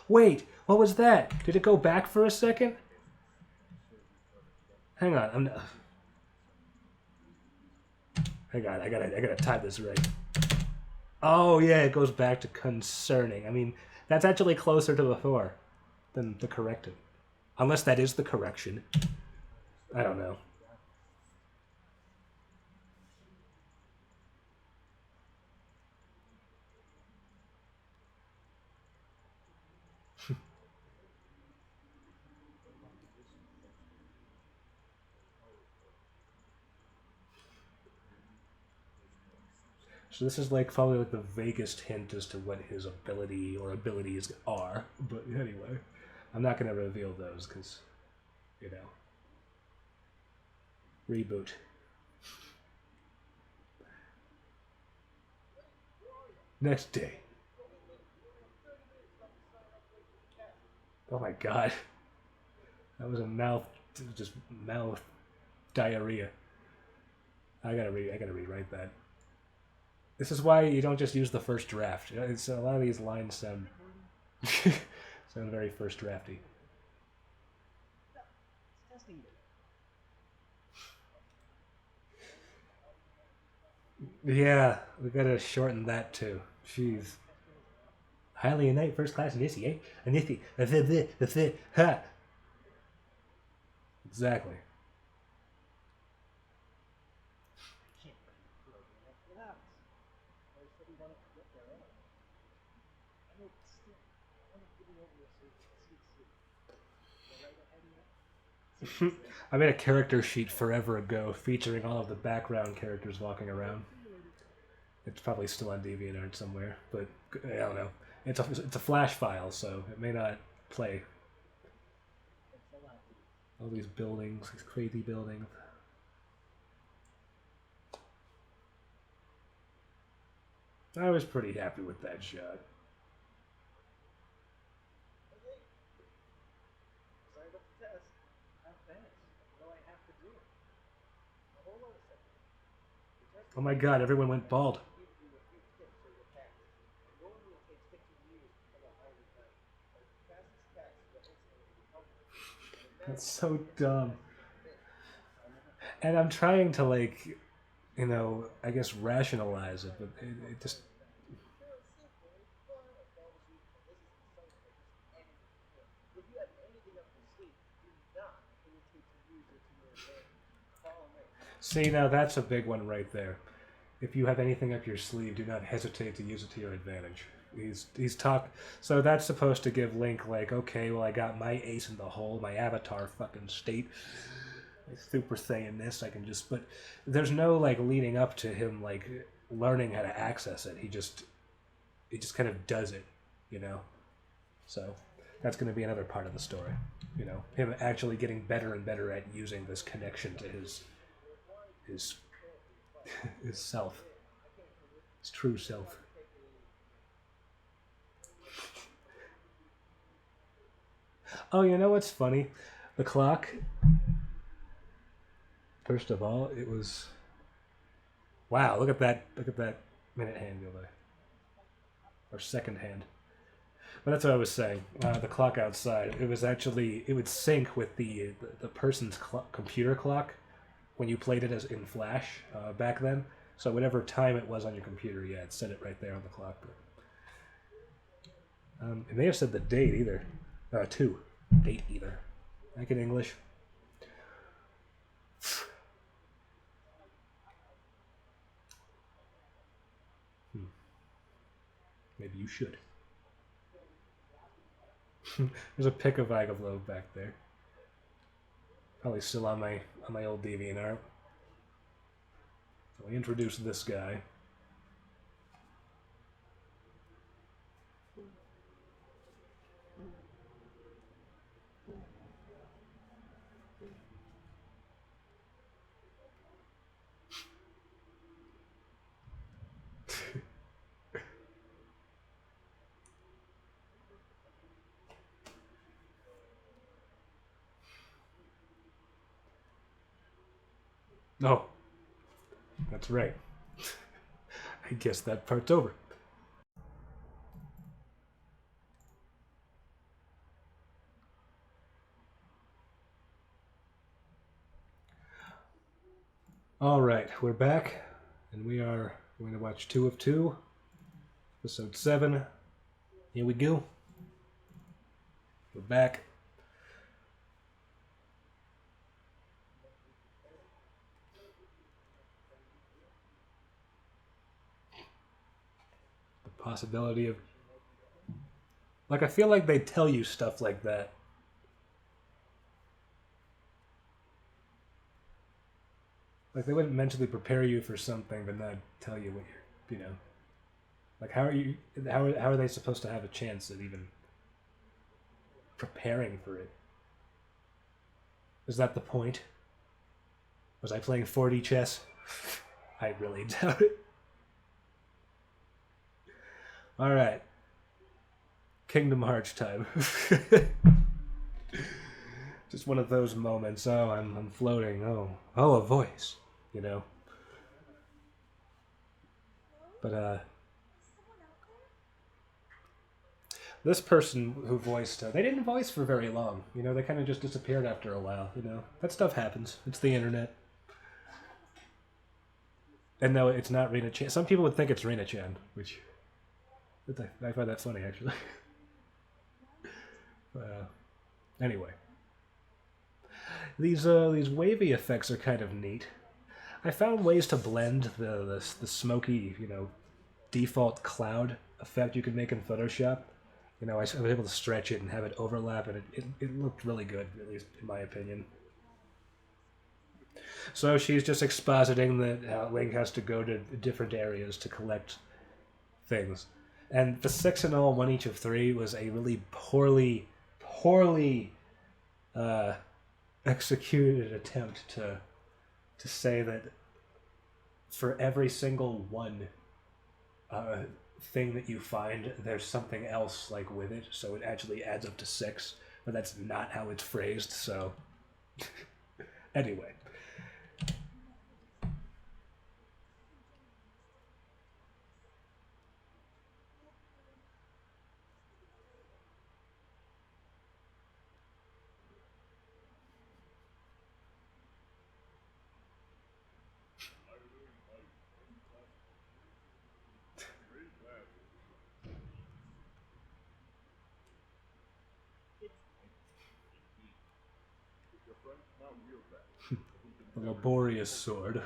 Speaker 1: Wait, what was that? Did it go back for a second? Hang on, hang on, I gotta type this right. Oh yeah, it goes back to concerning. I mean, that's actually closer to before than the corrected. Unless that is the correction. I don't know. So this is like probably like the vaguest hint as to what his ability or abilities are. But anyway, I'm not going to reveal those because, you know. Reboot. Next day. Oh my god. That was just mouth diarrhea. I gotta rewrite that. This is why you don't just use the first draft. It's a lot of these lines sound very first drafty. Yeah, we gotta shorten that too. Jeez. Highly innate first class initiate. Initiate. Ha. Exactly. I made a character sheet forever ago featuring all of the background characters walking around. It's probably still on DeviantArt somewhere, but I don't know. It's a flash file, so it may not play. All these buildings, these crazy buildings. I was pretty happy with that shot. Oh my god, everyone went bald. That's so dumb. And I'm trying to, like, you know, I guess rationalize it, but it just... See, now that's a big one right there. If you have anything up your sleeve, do not hesitate to use it to your advantage. So that's supposed to give Link, like, okay, well, I got my ace in the hole, my avatar fucking state. Super Saiyan this, I can just, but there's no like leading up to him like learning how to access it. He just kind of does it, you know. So that's going to be another part of the story, you know, him actually getting better and better at using this connection to his his self, his true self. Oh, you know what's funny? The clock. First of all, it was wow. Look at that! Look at that minute hand go by, or second hand. But that's what I was saying. The clock outside. It was actually it would sync with the person's computer clock when you played it as in Flash back then. So whatever time it was on your computer, yeah, it said it right there on the clock. But it may have said the date either. Two date either. Like in English. Maybe you should. There's a pic of Igavlov back there. Probably still on my old DeviantArt. So we introduced this guy. Oh, that's right. I guess that part's over. All right, we're back, and we are going to watch 2 of 2, episode 7. Here we go. We're back. The possibility of... Like, I feel like they tell you stuff like that. Like, they wouldn't mentally prepare you for something, but not tell you what you're, you know. Like, how are they supposed to have a chance at even preparing for it? Is that the point? Was I playing 4D chess? I really doubt it. Alright. Kingdom Hearts time. Just one of those moments. Oh, I'm floating. Oh, a voice. You know. But this person who voiced, they didn't voice for very long. You know, they kind of just disappeared after a while. You know, that stuff happens. It's the internet. And no, it's not Rina Chan. Some people would think it's Rina Chan, which I find that funny actually. Anyway, these wavy effects are kind of neat. I found ways to blend the smoky, you know, default cloud effect you could make in Photoshop. You know, I was able to stretch it and have it overlap, and it looked really good, at least in my opinion. So she's just expositing that how Link has to go to different areas to collect things. And the 6 in all, 1 each of 3 was a really poorly executed attempt to say that for every single one thing that you find, there's something else like with it, so it actually adds up to 6, but that's not how it's phrased, so anyway. A laborious sword.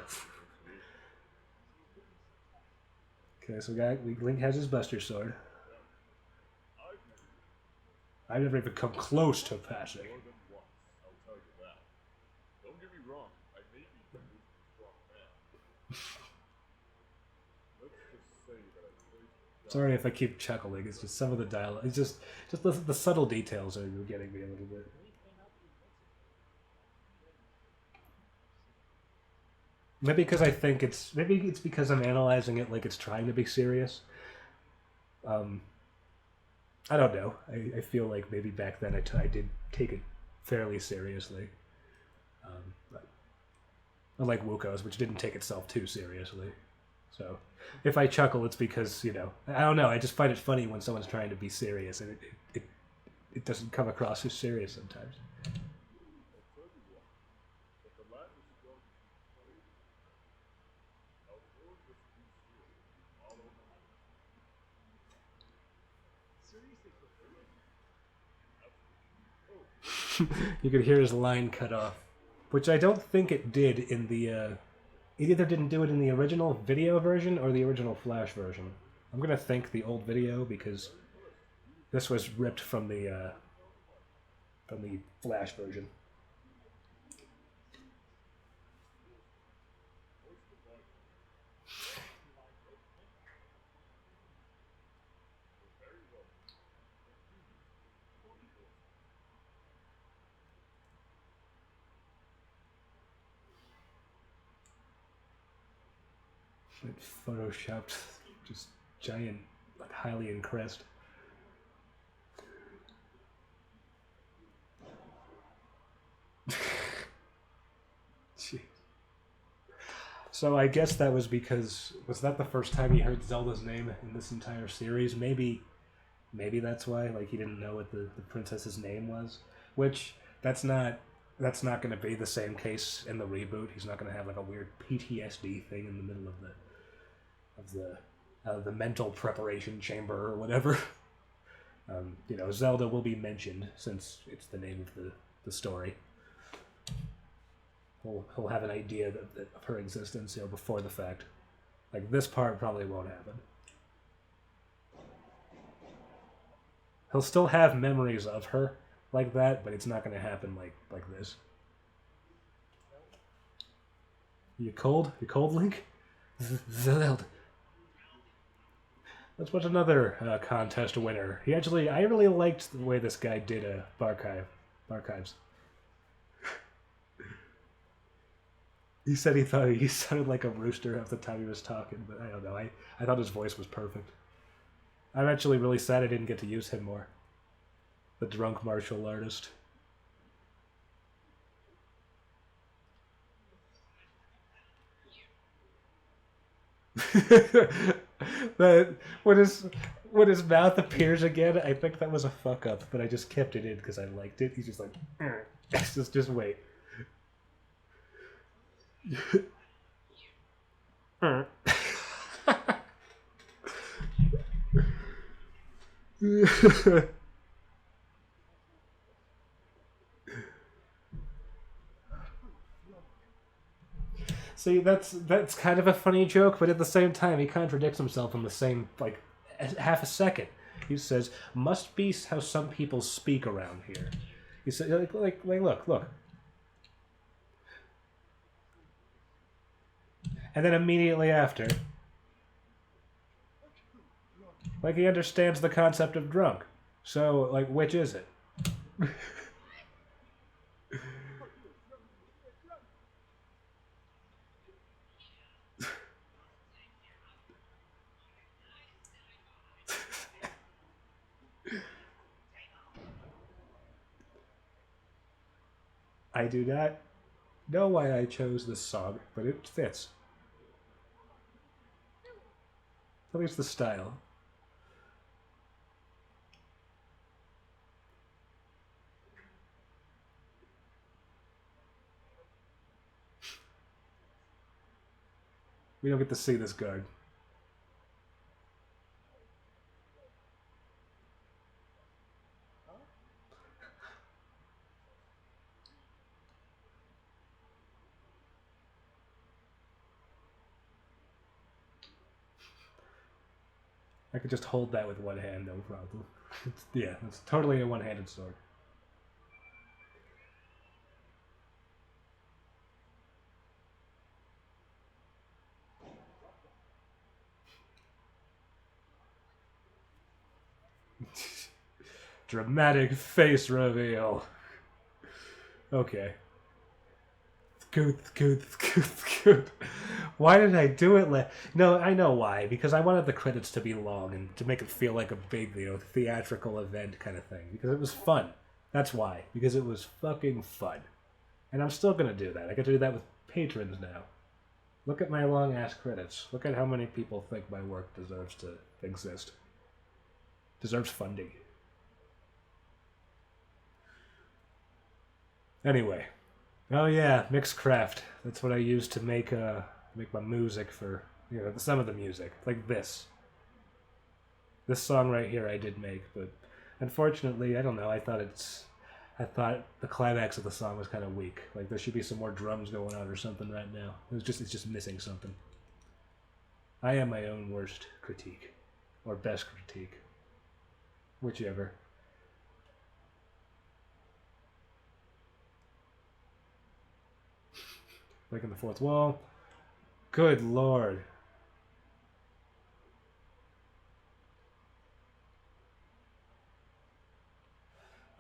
Speaker 1: Okay, so Link has his Buster Sword. I've never even come close to passing.
Speaker 5: More than once, I'll tell you that. Don't get me wrong.
Speaker 1: Sorry if I keep chuckling. It's just some of the dialogue. It's just the subtle details are getting me a little bit. Maybe because I think maybe it's because I'm analyzing it like it's trying to be serious. Um, I don't know. I feel like maybe back then I did take it fairly seriously. But unlike Wuko's, which didn't take itself too seriously. So if I chuckle, it's because, I don't know. I just find it funny when someone's trying to be serious and it doesn't come across as serious sometimes. You could hear his line cut off, which I don't think it did in the. It either didn't do it in the original video version or the original Flash version. I'm gonna think the old video because this was ripped from the Flash version. It photoshopped just giant, like Hylian crest. Jeez. So I guess that was because was that the first time he heard Zelda's name in this entire series? Maybe that's why. Like he didn't know what the princess's name was. Which that's not going to be the same case in the reboot. He's not going to have like a weird PTSD thing in the middle of the mental preparation chamber or whatever. Zelda will be mentioned since it's the name of the story. He'll have an idea of her existence, before the fact. Like this part probably won't happen. He'll still have memories of her like that, but it's not going to happen like this. You cold? You cold, Link? Zelda. Let's watch another contest winner. I really liked the way this guy did Barchives. He said he thought he sounded like a rooster half the time he was talking, but I don't know. I thought his voice was perfect. I'm actually really sad I didn't get to use him more. The drunk martial artist. That when his mouth appears again, I think that was a fuck up, but I just kept it in because I liked it. He's just like, just wait. See, that's kind of a funny joke, but at the same time, he contradicts himself in the same half a second. He says, "Must be how some people speak around here." He said, "Like, look," and then immediately after, like he understands the concept of drunk. So, like, which is it? I do not know why I chose this song, but it fits. At least the style. We don't get to see this guard. I could just hold that with one hand, no problem. It's totally a one-handed sword. Dramatic face reveal. Okay. Scoot. Why did I do it? No, I know why. Because I wanted the credits to be long and to make it feel like a big, theatrical event kind of thing. Because it was fun. That's why. Because it was fucking fun. And I'm still gonna do that. I get to do that with patrons now. Look at my long ass credits. Look at how many people think my work deserves to exist. Deserves funding. Anyway. Oh yeah, Mixcraft. That's what I use to make my music for, some of the music. Like this. This song right here I did make, but unfortunately, I don't know, I thought the climax of the song was kind of weak. Like there should be some more drums going on or something right now. It's just missing something. I am my own worst critique. Or best critique. Whichever. Breaking the fourth wall. Good lord.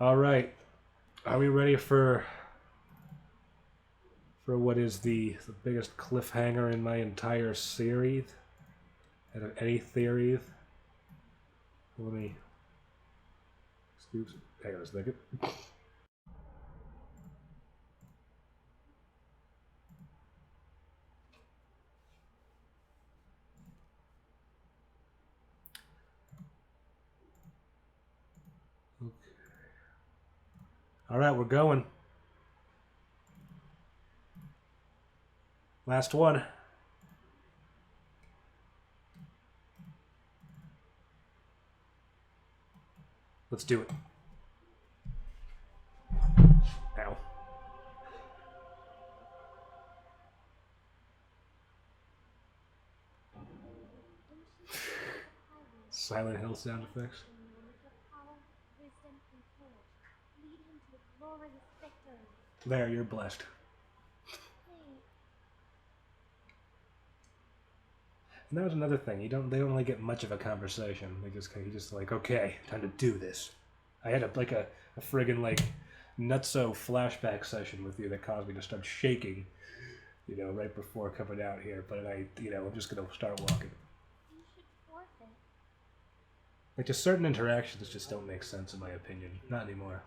Speaker 1: Alright. Are we ready for what is the biggest cliffhanger in my entire series? Out of any theories? Let me... Excuse me. Hang on a second. Alright, we're going. Last one. Let's do it. Ow. Silent Hill sound effects. There, you're blessed. And that was another thing. They don't really get much of a conversation. He just like, okay, time to do this. I had a friggin' nutso flashback session with you that caused me to start shaking, right before coming out here. But I'm just gonna start walking.
Speaker 7: You should forfeit.
Speaker 1: Just certain interactions just don't make sense in my opinion. Not anymore.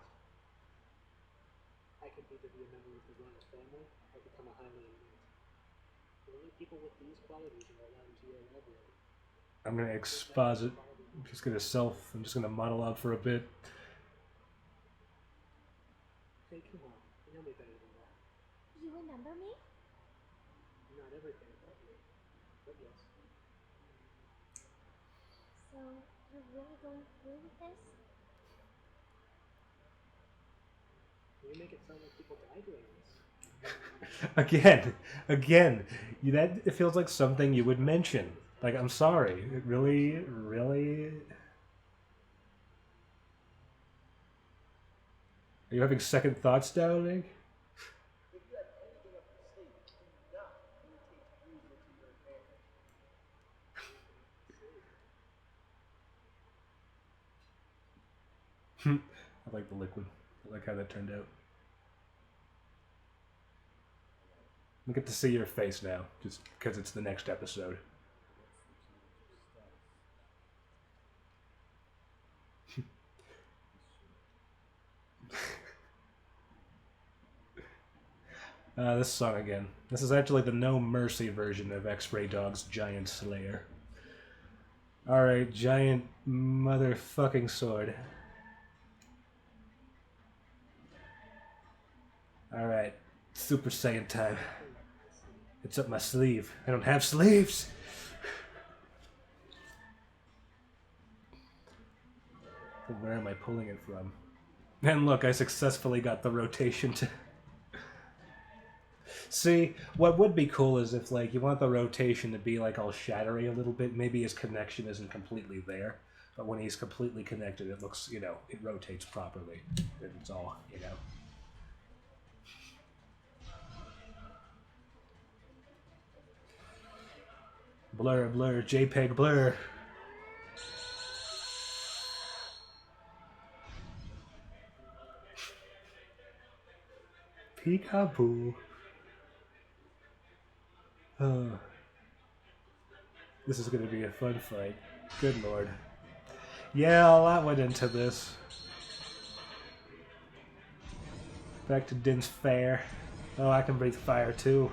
Speaker 2: I could either be a member of the royal family or become a highly elite. Only people with these qualities are allowed into your library.
Speaker 1: I'm gonna exposit. I'm just gonna monologue for a bit.
Speaker 2: Hey, come on. You know me better than that.
Speaker 7: You remember me?
Speaker 2: Not everything about me, but yes.
Speaker 7: So, you're really going through with this?
Speaker 2: You make it sound like people die doing this.
Speaker 1: Again, it feels like something you would mention. Like, I'm sorry. It really. Are you having second thoughts, Downing?
Speaker 5: If you have anything up your sleeve, do not irritate music to your advantage.
Speaker 1: I like the liquid. I like how that turned out. We get to see your face now, just because it's the next episode. This song again. This is actually the No Mercy version of X-Ray Dog's Giant Slayer. Alright, giant motherfucking sword. Alright, Super Saiyan time. It's up my sleeve. I don't have sleeves! Where am I pulling it from? And look, I successfully got the rotation to... See, what would be cool is if, you want the rotation to be, all shattery a little bit. Maybe his connection isn't completely there. But when he's completely connected, it looks, it rotates properly. And it's all, Blur, blur, JPEG blur. Peekaboo. Oh, this is gonna be a fun fight. Good lord. Yeah, a lot went into this. Back to Din's Fair. Oh, I can breathe fire too.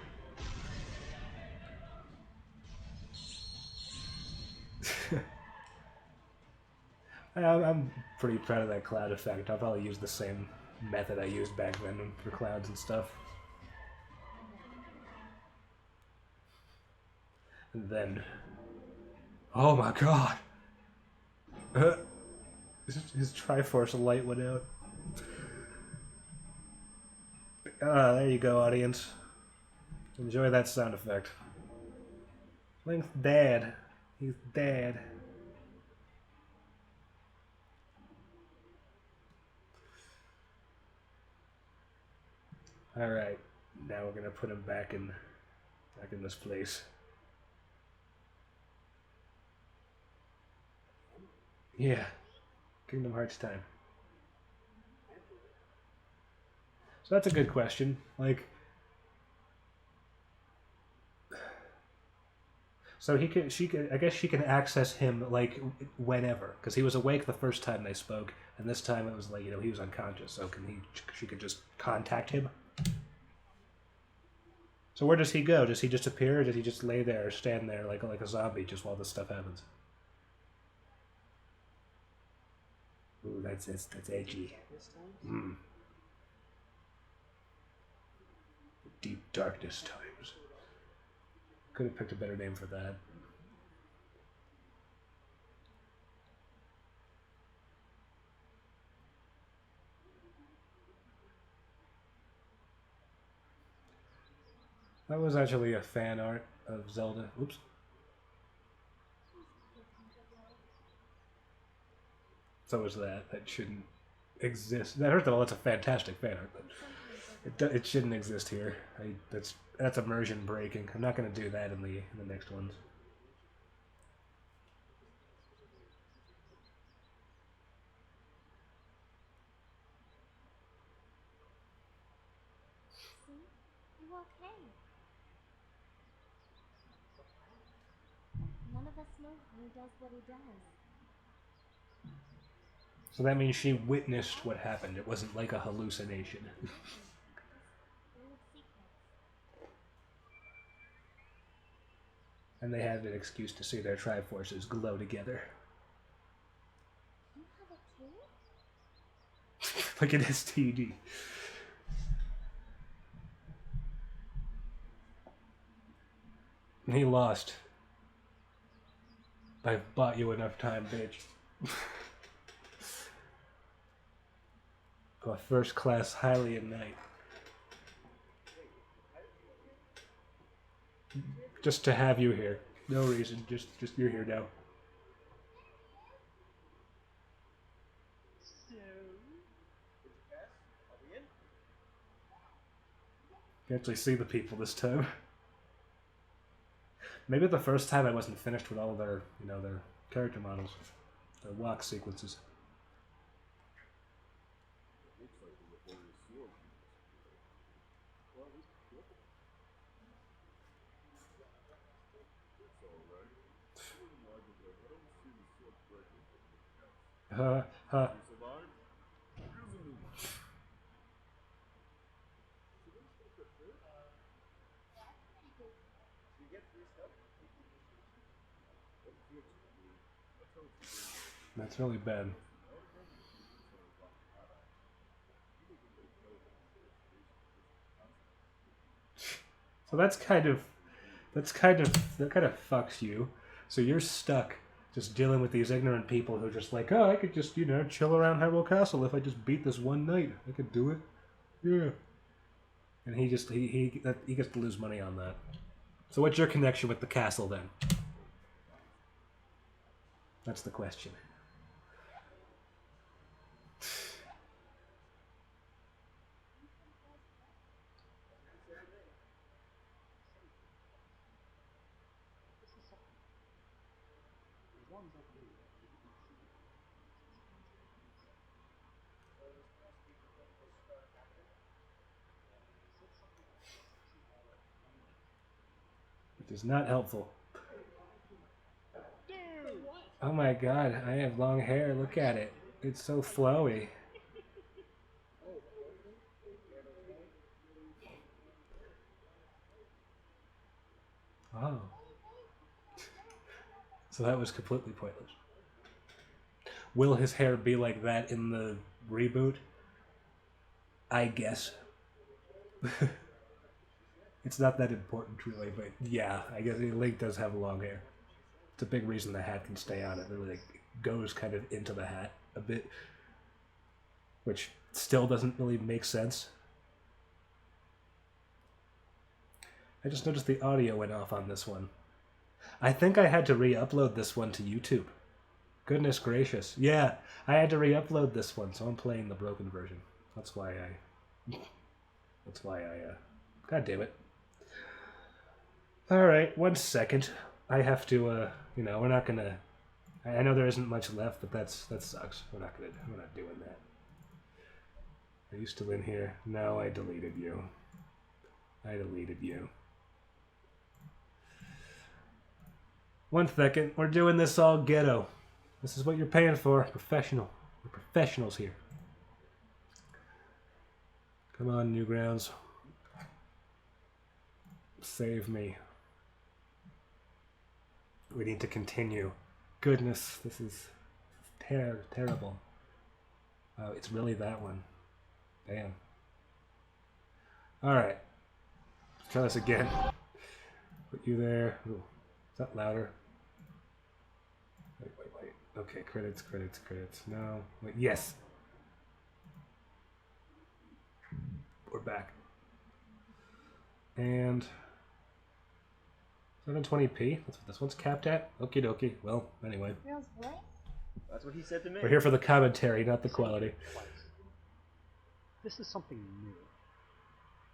Speaker 1: I'm pretty proud of that cloud effect. I'll probably use the same method I used back then for clouds and stuff. And then... Oh my god! His Triforce light went out. Ah, there you go, audience. Enjoy that sound effect. Link's dead. He's dead. Alright, now we're gonna put him back in this place. Yeah. Kingdom Hearts time. So that's a good question. Like, so I guess she can access him like whenever, because he was awake the first time they spoke, and this time it was like, you know, he was unconscious. So she could just contact him. So where does he go? Does he just appear, or does he just lay there, or stand there like a zombie just while this stuff happens? Ooh, that's edgy. Hmm. Deep darkness times. Could have picked a better name for that. That was actually a fan art of Zelda. Oops. So was that. That shouldn't exist. First of all, that's a fantastic fan art, but it shouldn't exist here. That's immersion breaking. I'm not going to do that in the next ones.
Speaker 7: See? You okay? None of us know how he does what he does.
Speaker 1: So that means she witnessed what happened. It wasn't like a hallucination.
Speaker 7: Old secrets.
Speaker 1: And they had an excuse to see their Triforces glow together.
Speaker 7: You have a kid?
Speaker 1: Like an STD. And he lost. I've bought you enough time, bitch. A first class Hylian knight. Just to have you here. No reason, just you're here now. You actually see the people this time. Maybe the first time I wasn't finished with all their, you know, their character models, their walk sequences. Huh, huh. That's really bad. So that kind of fucks you. So you're stuck just dealing with these ignorant people who are just like, oh, I could just, you know, chill around Hyrule Castle if I just beat this one night. I could do it. Yeah. And he gets to lose money on that. So what's your connection with the castle then? That's the question. is not helpful. Oh my god, I have long hair. Look at it. It's so flowy. Oh. So that was completely pointless. Will his hair be like that in the reboot? I guess. It's not that important, really, but yeah, I guess Link does have long hair. It's a big reason the hat can stay on. It really goes kind of into the hat a bit, which still doesn't really make sense. I just noticed the audio went off on this one. I think I had to re-upload this one to YouTube. Goodness gracious. Yeah, I had to re-upload this one, so I'm playing the broken version. That's why I... God damn it. Alright, 1 second. I have to, you know, we're not gonna... I know there isn't much left, but that sucks. We're not doing that. Are you still in here? No, I deleted you. I deleted you. 1 second. We're doing this all ghetto. This is what you're paying for. Professional. We're professionals here. Come on, Newgrounds. Save me. We need to continue. Goodness, this is terrible. Oh, it's really that one. Damn. Alright. Let's try this again. Put you there. Ooh. Is that louder? Wait. Okay, credits. No. Wait, yes! We're back. And 720p? That's what this one's capped at? Okie dokie. Well, anyway.
Speaker 7: Girl's voice?
Speaker 5: That's what he said to me.
Speaker 1: We're here for the commentary, not the quality.
Speaker 2: This is something new.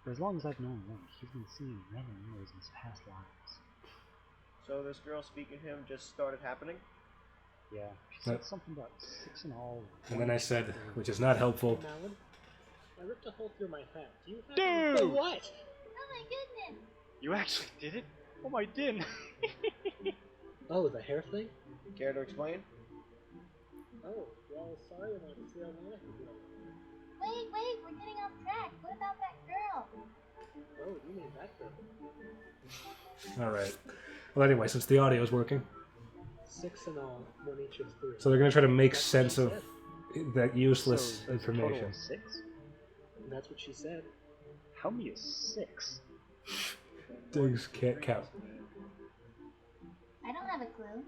Speaker 2: For as long as I've known Link, he's been seeing many memories in his past lives.
Speaker 5: So this girl speaking to him just started happening?
Speaker 2: Yeah, she said something about 6 in all.
Speaker 1: And then I said, which is not helpful.
Speaker 2: Malin, I ripped a hole through my hat. Do you have
Speaker 7: Dude! What? Oh my goodness!
Speaker 2: You actually did it? Oh my din!
Speaker 8: Oh, the hair thing?
Speaker 5: Care to explain?
Speaker 8: Oh, well, sorry about the real man.
Speaker 7: Wait, we're getting off track. What about that girl?
Speaker 8: Oh, you mean that girl?
Speaker 1: Alright. Well, anyway, since the audio is working.
Speaker 8: 6 in all, 1 each of 3.
Speaker 1: So they're going to try to make sense of that useless
Speaker 2: So, there's a total
Speaker 1: information.
Speaker 2: of 6?
Speaker 8: And that's what she said.
Speaker 2: How many is 6?
Speaker 1: Things can't count.
Speaker 7: I don't have a clue.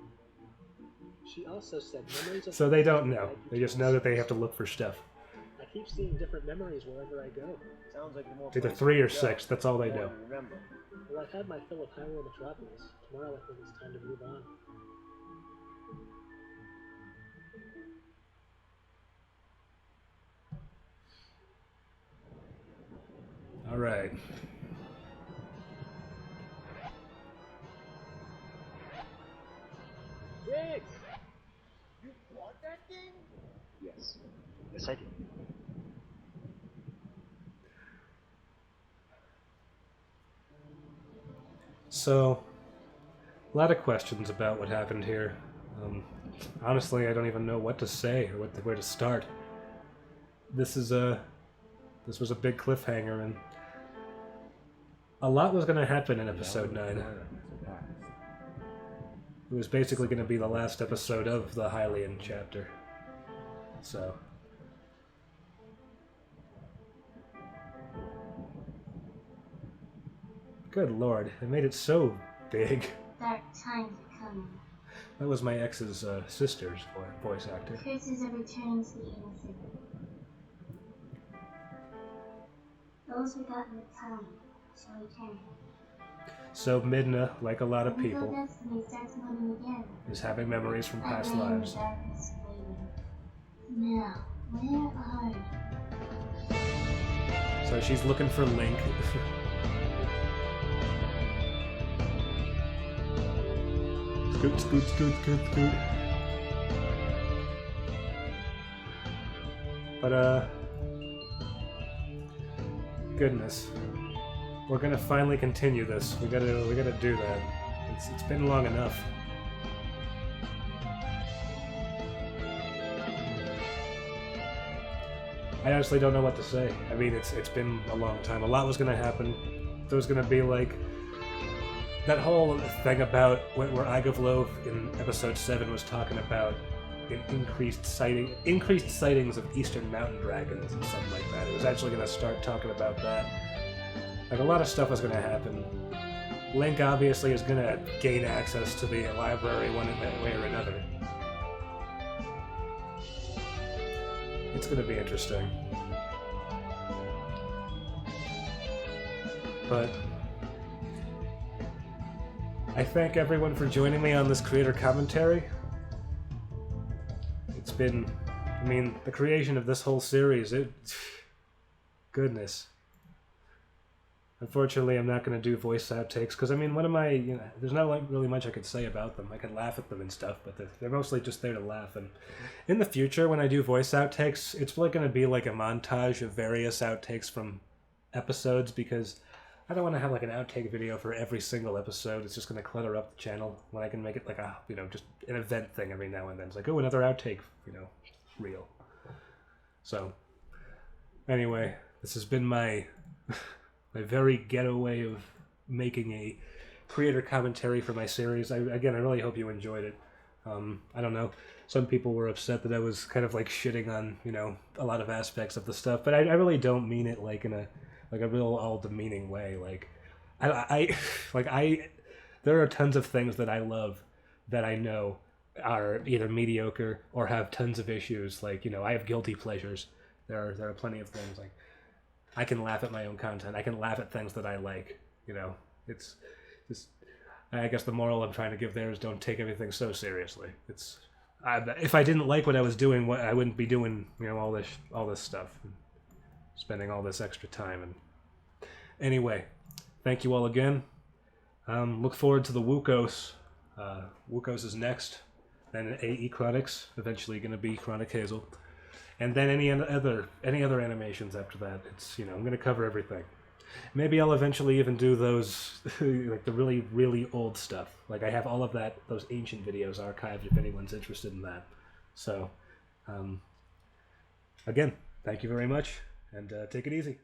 Speaker 8: She also said memories of...
Speaker 1: So they don't know. They just know that they have to look for stuff.
Speaker 8: I keep seeing different memories wherever I go.
Speaker 5: Sounds like more
Speaker 1: It's either
Speaker 5: places
Speaker 1: 3 or
Speaker 5: to go.
Speaker 1: 6, that's all they
Speaker 5: The more
Speaker 1: know.
Speaker 5: you remember.
Speaker 8: Well, I've had my fill of Hyrule Metropolis. Tomorrow I think it's time to move on.
Speaker 1: Alright.
Speaker 5: Diggs! You bought that thing?
Speaker 2: Yes. Yes, I did.
Speaker 1: So, a lot of questions about what happened here. Honestly, I don't even know what to say or where to start. This was a big cliffhanger, and a lot was going to happen in episode 9. It was basically going to be the last episode of the Hylian chapter. So. Good lord, it made it so big.
Speaker 7: Dark times are coming.
Speaker 1: That was my ex's sister's voice actor.
Speaker 7: Curses are returning to the innocent. Those forgotten in time shall return.
Speaker 1: So Midna, like a lot of
Speaker 7: Until
Speaker 1: people,
Speaker 7: destiny starts moving again.
Speaker 1: is having memories from
Speaker 7: I
Speaker 1: past
Speaker 7: lay in
Speaker 1: lives.
Speaker 7: the darkness waiting. Now, where are you?
Speaker 1: So she's looking for Link. Scoot. But, goodness. We're gonna finally continue this. We gotta do that. It's been long enough. I honestly don't know what to say. I mean, it's been a long time. A lot was gonna happen. There was gonna be like that whole thing about where Igavlov in episode 7 was talking about increased sightings of eastern mountain dragons and something like that. It was actually gonna start talking about that. Like a lot of stuff was gonna happen. Link obviously is gonna gain access to the library one way or another. It's gonna be interesting. But I thank everyone for joining me on this creator commentary. It's been, I mean, the creation of this whole series, goodness. Unfortunately, I'm not going to do voice outtakes, because, I mean, what am I, you know, there's not like really much I could say about them. I can laugh at them and stuff, but they're mostly just there to laugh. And in the future, when I do voice outtakes, it's like going to be like a montage of various outtakes from episodes, because I don't want to have like an outtake video for every single episode. It's just going to clutter up the channel when I can make it like a, you know, just an event thing every now and then. It's like, oh, another outtake, you know, reel. So, anyway, this has been my my very ghetto way of making a creator commentary for my series. Again, I really hope you enjoyed it. I don't know. Some people were upset that I was kind of like shitting on, you know, a lot of aspects of the stuff, but I really don't mean it like in a real all-demeaning way. Like, there are tons of things that I love that I know are either mediocre or have tons of issues. Like, you know, I have guilty pleasures. There are plenty of things like I can laugh at my own content. I can laugh at things that I like. You know, it's just, I guess the moral I'm trying to give there is don't take everything so seriously. If I didn't like what I was doing, I wouldn't be doing, you know, all this stuff, and spending all this extra time. And anyway, thank you all again. Look forward to the WUCOS. WUCOS is next, then AE Chronics, eventually going to be Chronic Hazel. And then any other animations after that. It's, you know, I'm going to cover everything. Maybe I'll eventually even do those, like the really, really old stuff. Like I have all of those ancient videos archived if anyone's interested in that. So, again, thank you very much, and take it easy.